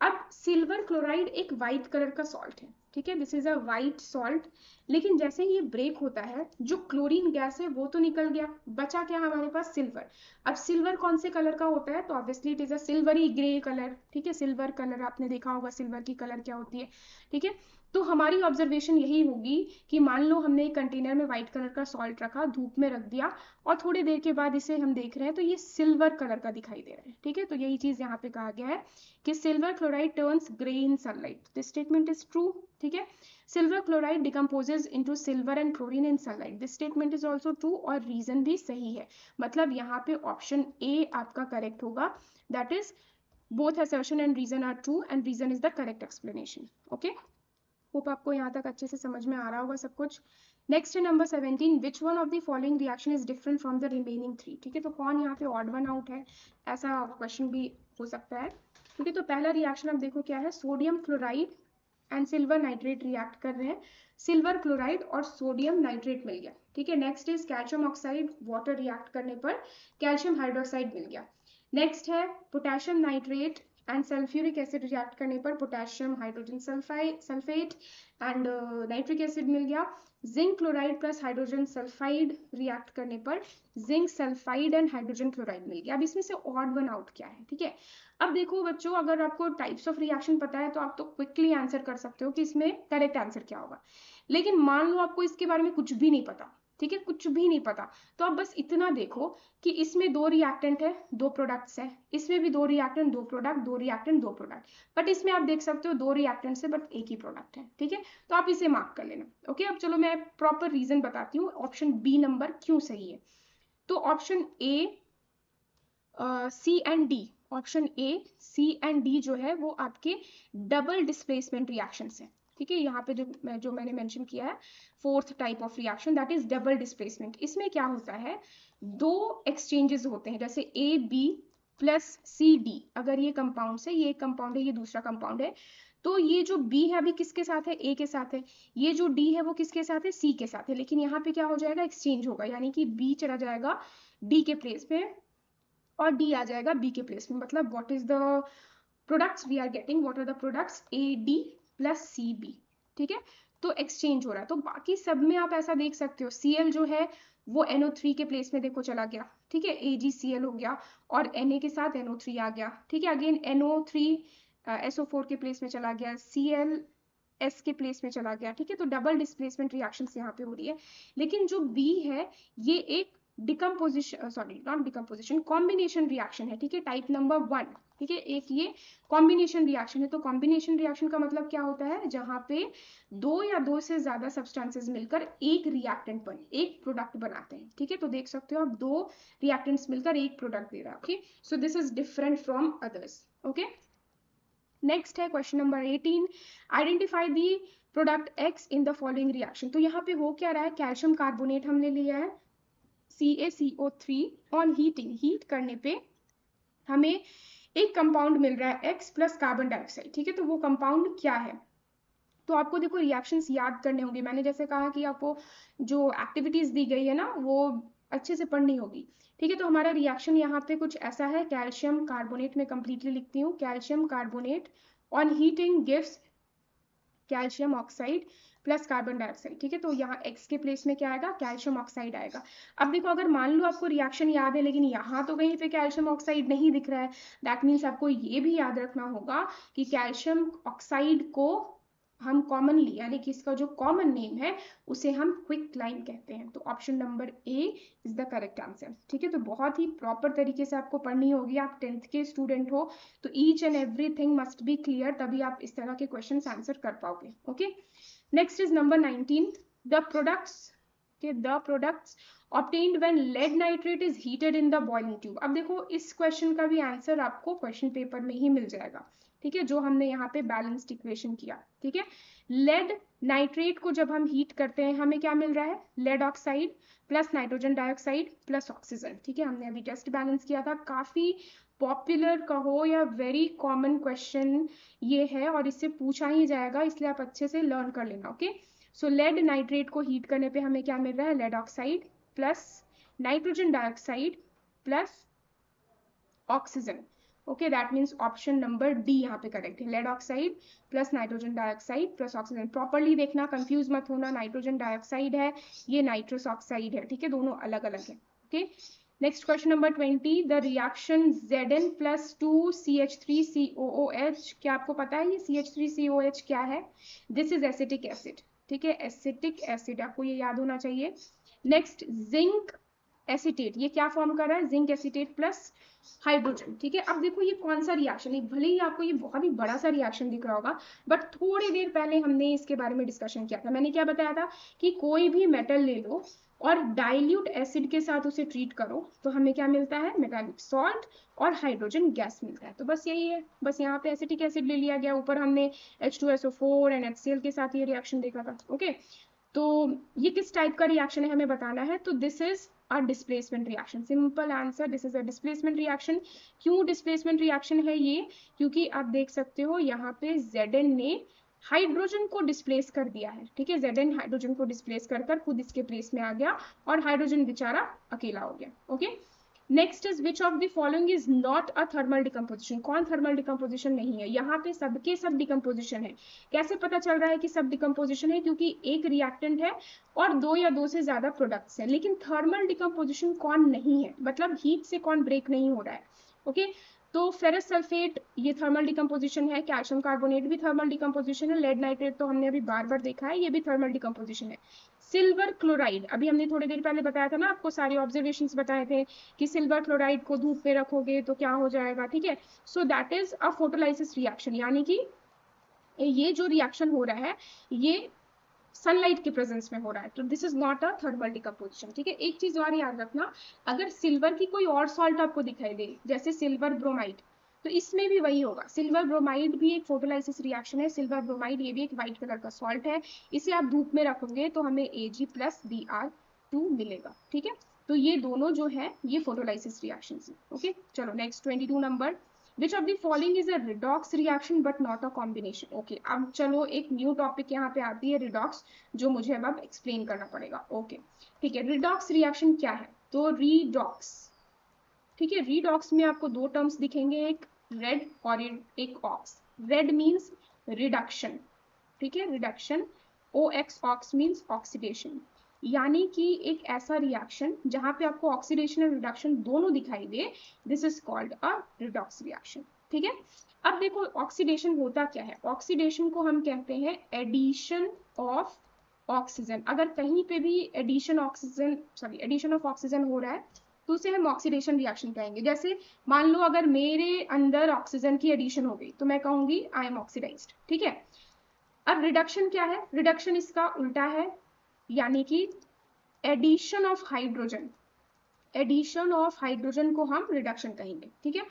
अब सिल्वर क्लोराइड एक वाइट कलर का सॉल्ट है, ठीक है, this is a white salt, लेकिन जैसे ही ये ब्रेक होता है जो क्लोरीन गैस है वो तो निकल गया, बचा क्या हमारे पास, सिल्वर। अब सिल्वर कौन से कलर का होता है, तो obviously it is a silvery grey colour, ठीक है। सिल्वर कलर आपने देखा होगा सिल्वर की कलर क्या होती है, ठीक है। तो हमारी ऑब्जर्वेशन यही होगी कि मान लो हमने एक कंटेनर में व्हाइट कलर का सॉल्ट रखा, धूप में रख दिया, और थोड़ी देर के बाद इसे हम देख रहे हैं तो ये सिल्वर कलर का दिखाई दे रहा है, ठीक है। तो यही चीज यहाँ पे कहा गया है कि silver chloride turns grey in sunlight, this statement is true, ठीक है। Silver chloride decomposes into silver and chlorine in sunlight, this statement is also true, और रीजन भी सही है, मतलब यहाँ पे ऑप्शन ए आपका करेक्ट होगा, that is both assertion and reason are true and reason is the correct explanation, okay। Hope आपको यहाँ तक अच्छे से समझ में आ रहा होगा सब कुछ। नेक्स्ट है number 17, which one of the following reaction is different from the remaining 3, ठीक है। तो कौन यहाँ पे ऑड वन आउट है, ऐसा क्वेश्चन भी हो सकता है, ठीक है। तो पहला रिएक्शन अब देखो क्या है, sodium chloride and silver nitrate react कर रहे हैं, सिल्वर क्लोराइड और सोडियम नाइट्रेट मिल गया, ठीक है। Next is calcium oxide water react करने पर कैल्शियम हाइड्रोक्साइड मिल गया। नेक्स्ट है potassium nitrate and sulphuric acid react करने पर potassium hydrogen sulphate and nitric acid मिल गया। Zinc chloride plus hydrogen sulphide react करने पर zinc sulphide and hydrogen chloride मिल गया। अब इसमें से ऑड वन आउट क्या है, ठीक है। अब देखो बच्चों, अगर आपको टाइप्स ऑफ रिएक्शन पता है तो आप तो क्विकली आंसर कर सकते हो कि इसमें करेक्ट आंसर क्या होगा, लेकिन मान लो आपको इसके बारे में कुछ भी नहीं पता, ठीक है, कुछ भी नहीं पता, तो आप बस इतना देखो कि इसमें दो रिएक्टेंट है, दो प्रोडक्ट्स है, इसमें भी दो रिएक्टेंट दो प्रोडक्ट, दो रिएक्टेंट दो प्रोडक्ट, बट इसमें आप देख सकते हो दो रिएक्टेंट है बट एक ही प्रोडक्ट है, ठीक है। तो आप इसे मार्क कर लेना, ओके। अब चलो मैं प्रॉपर रीजन बताती हूँ ऑप्शन बी नंबर क्यों सही है। तो option A, C and D, option A, C and D जो है वो आपके डबल डिस्प्लेसमेंट रिएक्शंस है, ठीक है। यहाँ पे जो मैंने मेंशन किया है fourth type of reaction, that is double displacement. इसमें क्या होता है, दो एक्सचेंजेस होते हैं, जैसे A B plus C D, अगर ये कंपाउंड है, ये कंपाउंड है, ये दूसरा कंपाउंड है, तो ये जो बी है अभी किसके साथ है, ए के साथ है, ये जो डी है वो किसके साथ है, सी के साथ है, लेकिन यहाँ पे क्या हो जाएगा, एक्सचेंज होगा, यानी कि बी चला जाएगा डी के प्लेस पे और डी आ जाएगा बी के प्लेस में, मतलब what is the products we are getting, what are the products, A D plus C B, ठीक है। तो एक्सचेंज हो रहा है, तो बाकी सब में आप ऐसा देख सकते हो, Cl जो है वो NO3 के प्लेस में देखो चला गया, ठीक है, AgCl हो गया, और Na के साथ NO3 आ गया, ठीक है, अगेन NO3 SO4 के प्लेस में चला गया, Cl S के प्लेस में चला गया, ठीक है। तो डबल डिस्प्लेसमेंट रिएक्शंस यहाँ पे हो रही है, लेकिन जो B है ये एक decomposition, sorry not decomposition, combination reaction है, ठीक है, टाइप नंबर 1, ठीक है। एक ये कॉम्बिनेशन रिएक्शन है, तो कॉम्बिनेशन रिएक्शन का मतलब क्या होता है, जहां पे दो या दो से ज्यादा सब्सटेंसेस मिलकर एक रिएक्टेंट एक प्रोडक्ट बनाते हैं, ठीक है। तो देख सकते हो आप दो रिएक्टेंट्स मिलकर एक प्रोडक्ट दे रहा है, okay. So this is different from others, okay. Next है question number 18, identify the product X in the following reaction. तो यहाँ पे हो क्या रहा है, कैल्शियम कार्बोनेट हमने लिया है, CaCO3 ऑन हीटिंग, हीट करने पे हमें एक कंपाउंड मिल रहा है X प्लस कार्बन डाइऑक्साइड, ठीक है। तो वो कंपाउंड क्या है, तो आपको देखो रिएक्शंस याद करने होंगे, मैंने जैसे कहा कि आपको जो एक्टिविटीज दी गई है ना वो अच्छे से पढ़नी होगी, ठीक है। तो हमारा रिएक्शन यहाँ पे कुछ ऐसा है, कैल्शियम कार्बोनेट में कंप्लीटली लिखती हूँ, calcium carbonate on heating gives calcium oxide plus carbon dioxide, ठीक है। तो यहाँ X के प्लेस में क्या आएगा, कैल्शियम ऑक्साइड आएगा। अब देखो अगर मान लो आपको रिएक्शन याद है लेकिन यहाँ तो कहीं पे कैल्शियम ऑक्साइड नहीं दिख रहा है, दैट मीन्स आपको ये भी याद रखना होगा कि कैल्शियम ऑक्साइड को हम कॉमनली, यानी कि इसका जो कॉमन नेम है उसे हम क्विक लाइम कहते हैं। तो option number A is the correct answer, ठीक है। तो बहुत ही प्रॉपर तरीके से आपको पढ़नी होगी, आप 10th के स्टूडेंट हो तो each and everything must be clear, तभी आप इस तरह के क्वेश्चन आंसर कर पाओगे, okay. Next is number 19, the products obtained when lead nitrate is heated in the boiling tube. अब देखो इस क्वेश्चन का भी आंसर आपको क्वेश्चन पेपर में ही मिल जाएगा, ठीक है, जो हमने यहाँ पे बैलेंस्ड इक्वेशन किया, ठीक है। लेड नाइट्रेट को जब हम हीट करते हैं हमें क्या मिल रहा है, lead oxide plus nitrogen dioxide plus oxygen, ठीक है। हमने अभी टेस्ट बैलेंस किया था, काफी पॉपुलर कहो या वेरी कॉमन क्वेश्चन ये है और इससे पूछा ही जाएगा, इसलिए आप अच्छे से लर्न कर लेना, ओके। सो लेड नाइट्रेट को हीट करने पे हमें क्या मिल रहा है, lead oxide plus nitrogen dioxide plus oxygen, okay, that means option number D यहाँ पे करेक्ट है, lead oxide plus nitrogen dioxide plus oxygen. Properly देखना, कंफ्यूज मत होना, नाइट्रोजन डाइऑक्साइड है, ये नाइट्रस ऑक्साइड है, ठीक है, दोनों अलग अलग है, okay. Next question number 20, the reaction Zn plus 2CH3COOH, क्या आपको पता है ये CH3COH क्या है, दिस इज एसिटिक एसिड, ठीक है, एसिटिक एसिड, आपको ये याद होना चाहिए। नेक्स्ट जिंक एसिटेट, ये क्या फॉर्म कर रहा है, जिंक एसिटेट प्लस हाइड्रोजन, ठीक है। अब देखो ये कौन सा रिएक्शन है, भले ही आपको ये बहुत ही बड़ा सा रिएक्शन दिख रहा होगा, बट थोड़ी देर पहले हमने इसके बारे में डिस्कशन किया था। मैंने क्या बताया था कि कोई भी मेटल ले लो और डाइल्यूट एसिड के साथ उसे ट्रीट करो तो हमें क्या मिलता है, मेटालिक सॉल्ट और हाइड्रोजन गैस मिलता है। तो बस यही है, बस यहाँ पे एसिटिक एसिड ले लिया गया, ऊपर हमने H2SO4 एंड HCl के साथ ये रिएक्शन देखा था, ओके। तो ये किस टाइप का रिएक्शन है हमें बताना है, तो this is a displacement reaction, simple answer, this is a displacement reaction. क्यों डिस्प्लेसमेंट रिएक्शन है ये, क्योंकि आप देख सकते हो यहाँ पे Zn ने हाइड्रोजन को डिस्प्लेस कर दिया है, ठीक है, Zn हाइड्रोजन को डिस्प्लेस कर खुद इसके प्लेस में आ गया और हाइड्रोजन बेचारा अकेला हो गया, okay. Next is which of the following is not a thermal decomposition, कौन थर्मल डिकम्पोजिशन नहीं है, यहाँ पे सबके सब डिकम्पोजिशन है। कैसे पता चल रहा है कि सब डिकम्पोजिशन है, क्योंकि एक रिएक्टेंट है और दो या दो से ज्यादा प्रोडक्ट्स हैं, लेकिन थर्मल डिकम्पोजिशन कौन नहीं है, मतलब हीट से कौन ब्रेक नहीं हो रहा है, ओके। तो फेरस सल्फेट ये थर्मल डिकम्पोजिशन है, कैल्शियम कार्बोनेट भी थर्मल डिकम्पोजिशन है, लेड नाइट्रेट तो हमने अभी बार बार देखा है, ये भी थर्मल डिकम्पोजिशन है। सिल्वर क्लोराइड, अभी हमने थोड़ी देर पहले बताया था ना, आपको सारे ऑब्जर्वेशंस बताए थे कि सिल्वर क्लोराइड को धूप पे रखोगे तो क्या हो जाएगा, ठीक है। So that is a photolysis reaction, यानी कि ये जो रिएक्शन हो रहा है ये सनलाइट के प्रेजेंस में हो रहा है, तो this is not a thermal decomposition, ठीक है। एक चीज और याद रखना, अगर सिल्वर की कोई और सॉल्ट आपको दिखाई दे, जैसे सिल्वर ब्रोमाइड, तो इसमें भी वही होगा, सिल्वर ब्रोमाइड भी एक फोटोलाइसिस रिएक्शन है, सिल्वर ब्रोमाइड ये भी एक व्हाइट कलर का सॉल्ट है, इसे आप धूप में रखोगे तो हमें Ag+Br2 मिलेगा, ठीक है। तो ये दोनों जो है ये फोटोलाइसिस रिएक्शन है, ओके। चलो next 22 number, Which of the following is a redox reaction but not a combination? Okay, अब चलो एक न्यू टॉपिक यहाँ पे आती है, रिडॉक्स, जो मुझे अब एक्सप्लेन करना पड़ेगा, ओके, ठीक है। रिडॉक्स रिएक्शन क्या है, तो रिडॉक्स, ठीक है, रिडॉक्स में आपको दो टर्म्स दिखेंगे, एक रेड और एक ऑक्स। रेड मीन्स रिडक्शन, ठीक है, reduction, OX ox means oxidation, यानी कि एक ऐसा रिएक्शन जहां पे आपको ऑक्सीडेशन और रिडक्शन दोनों दिखाई दे, this is called a redox reaction, ठीक है। अब देखो ऑक्सीडेशन होता क्या है, ऑक्सीडेशन को हम कहते हैं एडिशन ऑफ ऑक्सीजन। अगर कहीं पे भी एडिशन ऑफ ऑक्सीजन हो रहा है तो उसे हम ऑक्सीडेशन रिएक्शन कहेंगे। जैसे मान लो अगर मेरे अंदर ऑक्सीजन की एडिशन हो गई तो मैं कहूंगी आई एम ऑक्सीडाइज्ड, ठीक है। अब रिडक्शन क्या है, रिडक्शन इसका उल्टा है, यानी कि addition of hydrogen, addition of hydrogen को हम रिडक्शन कहेंगे, ठीक है।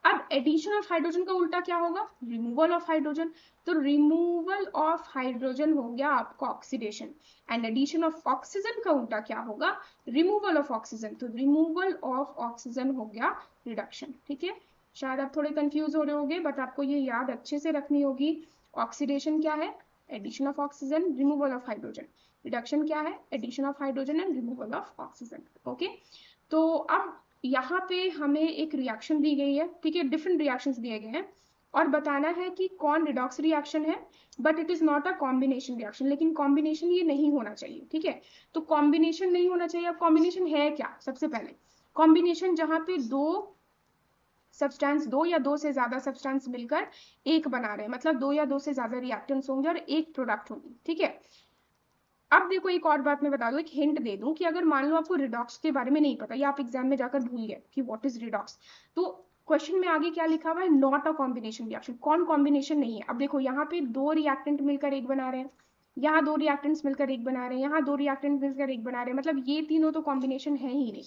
अब एडिशन ऑफ हाइड्रोजन का उल्टा क्या होगा, रिमूवल ऑफ हाइड्रोजन, तो रिमूवल ऑफ हाइड्रोजन हो गया आपका oxidation, and addition of oxygen का उल्टा क्या होगा, रिमूवल ऑफ ऑक्सीजन, तो रिमूवल ऑफ ऑक्सीजन हो गया रिडक्शन, ठीक है। शायद आप थोड़े कंफ्यूज हो रहे होंगे, बट आपको ये याद अच्छे से रखनी होगी, ऑक्सीडेशन क्या है, addition of oxygen, removal of hydrogen, reduction क्या है, addition of hydrogen and removal of oxygen, okay. तो अब यहाँ पे हमें एक रिएक्शन दी गई है, ठीक है, डिफरेंट रिएक्शंस दिए गए हैं और बताना है कि कौन रिडॉक्स रिएक्शन है, but it is not a combination reaction, लेकिन कॉम्बिनेशन ये नहीं होना चाहिए, ठीक है। तो कॉम्बिनेशन नहीं होना चाहिए, अब कॉम्बिनेशन है क्या, सबसे पहले कॉम्बिनेशन जहाँ पे दो सब्सटेंस, दो या दो से ज्यादा सब्सटेंस मिलकर एक बना रहे हैं, मतलब दो या दो से ज्यादा रिएक्टेंट्स होंगे और एक प्रोडक्ट होगी, ठीक है। अब देखो एक और बात मैं बता दूं, एक हिंट दे दूं कि अगर मान लो आपको रिडॉक्स के बारे में नहीं पता या आप एग्जाम में जाकर भूल गए कि व्हाट इज रिडॉक्स, तो क्वेश्चन में आगे क्या लिखा हुआ है, नॉट अ कॉम्बिनेशन रिएक्शन, कौन कॉम्बिनेशन नहीं है। अब देखो यहाँ पे दो रिएक्टेंट मिलकर एक बना रहे हैं, यहाँ 2 रिएक्टेंट्स मिलकर एक बना रहे हैं, यहाँ 2 रिएक्टेंट्स मिलकर एक बना रहे हैं, मतलब ये तीनों तो कॉम्बिनेशन है ही नहीं।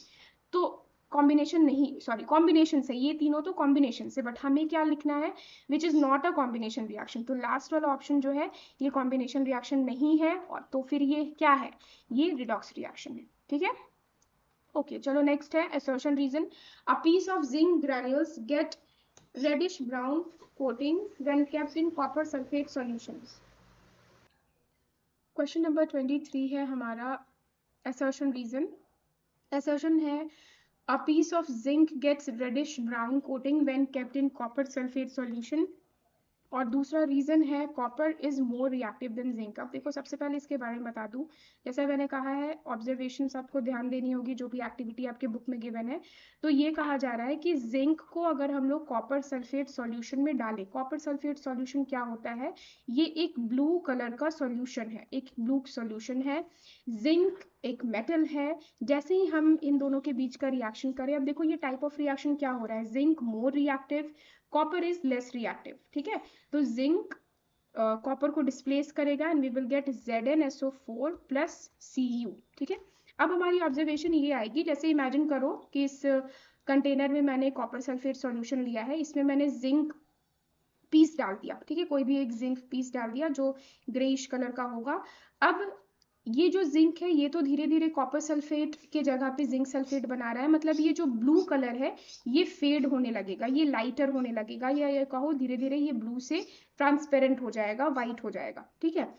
तो कॉम्बिनेशन नहीं, सॉरी कॉम्बिनेशन से, ये तीनों तो कॉम्बिनेशन से, बट हमें क्या लिखना है, which is not a combination reaction. तो लास्ट वाला ऑप्शन जो है ये कॉम्बिनेशन रिएक्शन नहीं है, और तो फिर ये क्या है, ये रिडॉक्स रिएक्शन है। ठीक है, ओके चलो नेक्स्ट है assertion reason. A piece of zinc granules get reddish brown coating when kept in copper sulfate solutions. Question number 23 है हमारा assertion reason. assertion है a piece of zinc gets reddish brown coating when kept in copper sulfate solution. और दूसरा reason है copper is more reactive than zinc. अब देखो सबसे पहले इसके बारे में बता दूं, जैसा मैंने कहा है ऑब्जर्वेशंस आपको ध्यान देनी होगी जो भी एक्टिविटी आपके बुक में गिवन है। तो ये कहा जा रहा है कि जिंक को अगर हम लोग कॉपर सल्फेट सॉल्यूशन में डालें, कॉपर सल्फेट सॉल्यूशन क्या होता है, ये एक ब्लू कलर का सॉल्यूशन है, एक ब्लू सॉल्यूशन है। जिंक एक मेटल है, जैसे ही हम इन दोनों के बीच का रिएक्शन करें, अब देखो ये टाइप ऑफ रिएक्शन क्या हो रहा है, zinc more reactive, copper is less reactive. ठीक है, तो जिंक कॉपर को डिस्प्लेस करेगा and we will get ZnSO4 plus Cu। ठीक है, अब हमारी ऑब्जर्वेशन ये आएगी, जैसे इमेजिन करो कि इस कंटेनर में मैंने कॉपर सल्फेट सॉल्यूशन लिया है, इसमें मैंने जिंक पीस डाल दिया। ठीक है, कोई भी एक जिंक पीस डाल दिया जो ग्रेइश कलर का होगा। अब ये जो जिंक है ये तो धीरे धीरे कॉपर सल्फेट के जगह पे जिंक सल्फेट बना रहा है, मतलब ये जो ब्लू कलर है ये फेड होने लगेगा, ये लाइटर होने लगेगा, या ये कहो धीरे धीरे ये ब्लू से ट्रांसपेरेंट हो जाएगा, वाइट हो जाएगा। ठीक है,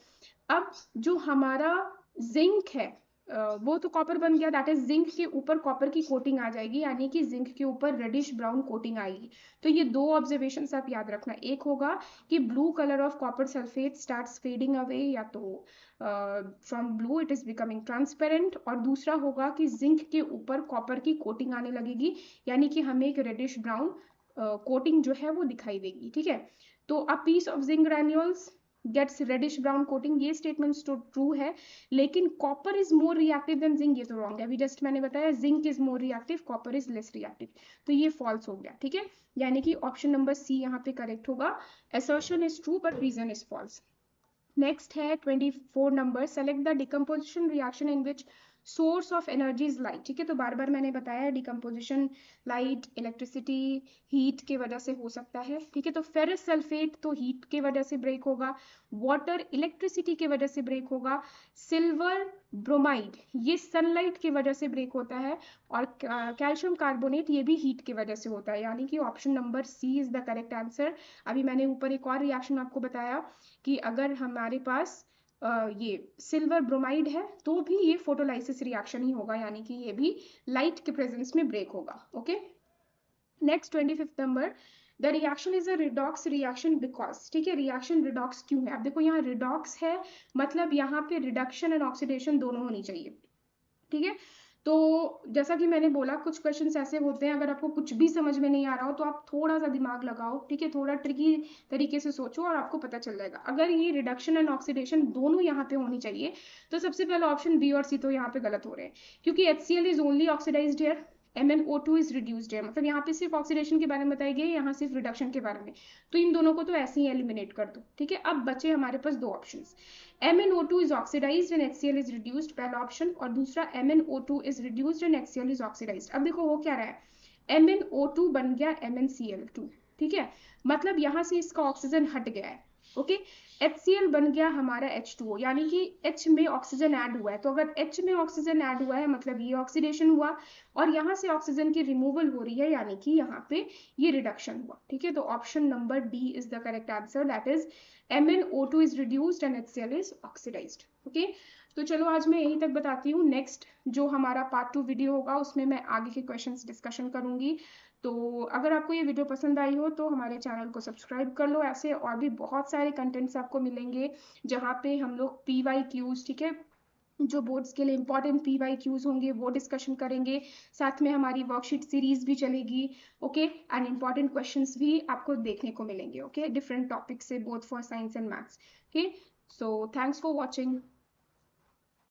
अब जो हमारा जिंक है वो तो कॉपर बन गया, दैट इज जिंक के ऊपर कॉपर की कोटिंग आ जाएगी, यानी कि जिंक के ऊपर रेडिश ब्राउन कोटिंग आएगी। तो ये दो ऑब्जर्वेशन आप याद रखना, एक होगा कि blue colour of copper sulphate starts fading away, या तो from blue it is becoming transparent, और दूसरा होगा कि जिंक के ऊपर कॉपर की कोटिंग आने लगेगी, यानी कि हमें एक रेडिश ब्राउन कोटिंग जो है वो दिखाई देगी। ठीक है, तो a piece of zinc granules gets reddish brown coating, ये स्टेटमेंट्स तो ट्रू है, लेकिन copper is more reactive than zinc ये तो रॉन्ग है। अभी जस्ट मैंने बताया zinc is more reactive, copper is less reactive, तो ये फॉल्स हो गया। ठीक है, यानी कि ऑप्शन नंबर सी यहाँ पे करेक्ट होगा, assertion is true but reason is false. Next है 24 number, select the decomposition reaction in which source of energy is light. ठीक है, तो बार बार मैंने बताया डिकम्पोजिशन लाइट, इलेक्ट्रिसिटी, हीट के वजह से हो सकता है। ठीक है, तो फेरस सल्फेट तो हीट के वजह से ब्रेक होगा, वाटर इलेक्ट्रिसिटी के वजह से ब्रेक होगा, सिल्वर ब्रोमाइड ये सनलाइट की वजह से ब्रेक होता है, और कैल्शियम कार्बोनेट ये भी हीट की वजह से होता है, यानी कि option number C is the correct answer. अभी मैंने ऊपर एक और रिएक्शन आपको बताया कि अगर हमारे पास ये सिल्वर ब्रोमाइड है तो भी ये फोटोलाइसिस रिएक्शन ही होगा, यानी कि ये भी लाइट के प्रेजेंस में ब्रेक होगा। Okay, next 25 number, the reaction is a redox reaction because. ठीक है, रिएक्शन रिडॉक्स क्यों है, अब देखो यहाँ रिडॉक्स है मतलब यहाँ पे रिडक्शन एंड ऑक्सीडेशन दोनों होनी चाहिए। ठीक है, तो जैसा कि मैंने बोला कुछ क्वेश्चंस ऐसे होते हैं अगर आपको कुछ भी समझ में नहीं आ रहा हो तो आप थोड़ा सा दिमाग लगाओ। ठीक है, थोड़ा ट्रिकी तरीके से सोचो और आपको पता चल जाएगा। अगर ये रिडक्शन एंड ऑक्सीडेशन दोनों यहाँ पे होनी चाहिए तो सबसे पहले ऑप्शन बी और सी तो यहाँ पे गलत हो रहे हैं, क्योंकि HCl is only oxidised here, MnO2 is reduced है, मतलब यहाँ पे सिर्फ ऑक्सीडेशन के बारे में बताई गई, यहाँ सिर्फ रिडक्शन के बारे में, तो इन दोनों को तो ऐसे ही एलिमिनेट कर दो। ठीक है, अब बचे हमारे पास दो options, MnO2 is oxidized and HCl is reduced, पहला ऑप्शन, और दूसरा MnO2 is reduced and HCl is oxidized। अब देखो हो क्या रहा है, MnO2 बन गया MnCl2। ठीक है, मतलब यहाँ से इसका ऑक्सीजन हट गया है। ओके, HCl बन गया हमारा H2O, यानी कि H में ऑक्सीजन ऐड हुआ है, तो अगर H में ऑक्सीजन ऐड हुआ है मतलब ये ऑक्सीडेशन हुआ, और यहाँ से ऑक्सीजन की रिमूवल हो रही है, यानी कि यहाँ पे ये रिडक्शन हुआ। ठीक है, तो option number D is the correct answer, that is MnO2 is reduced and HCl is oxidized। Okay, तो चलो आज मैं यहीं तक बताती हूँ, नेक्स्ट जो हमारा पार्ट 2 वीडियो होगा उसमें मैं आगे के क्वेश्चंस डिस्कशन करूंगी। तो अगर आपको ये वीडियो पसंद आई हो तो हमारे चैनल को सब्सक्राइब कर लो, ऐसे और भी बहुत सारे कंटेंट्स आपको मिलेंगे जहाँ पे हम लोग PYQs, ठीक है, जो बोर्ड्स के लिए इंपॉर्टेंट PYQs होंगे वो डिस्कशन करेंगे, साथ में हमारी वर्कशीट सीरीज भी चलेगी। ओके, एंड इंपॉर्टेंट क्वेश्चंस भी आपको देखने को मिलेंगे। ओके, डिफरेंट टॉपिक से, both for science and maths. Okay, so thanks for watching.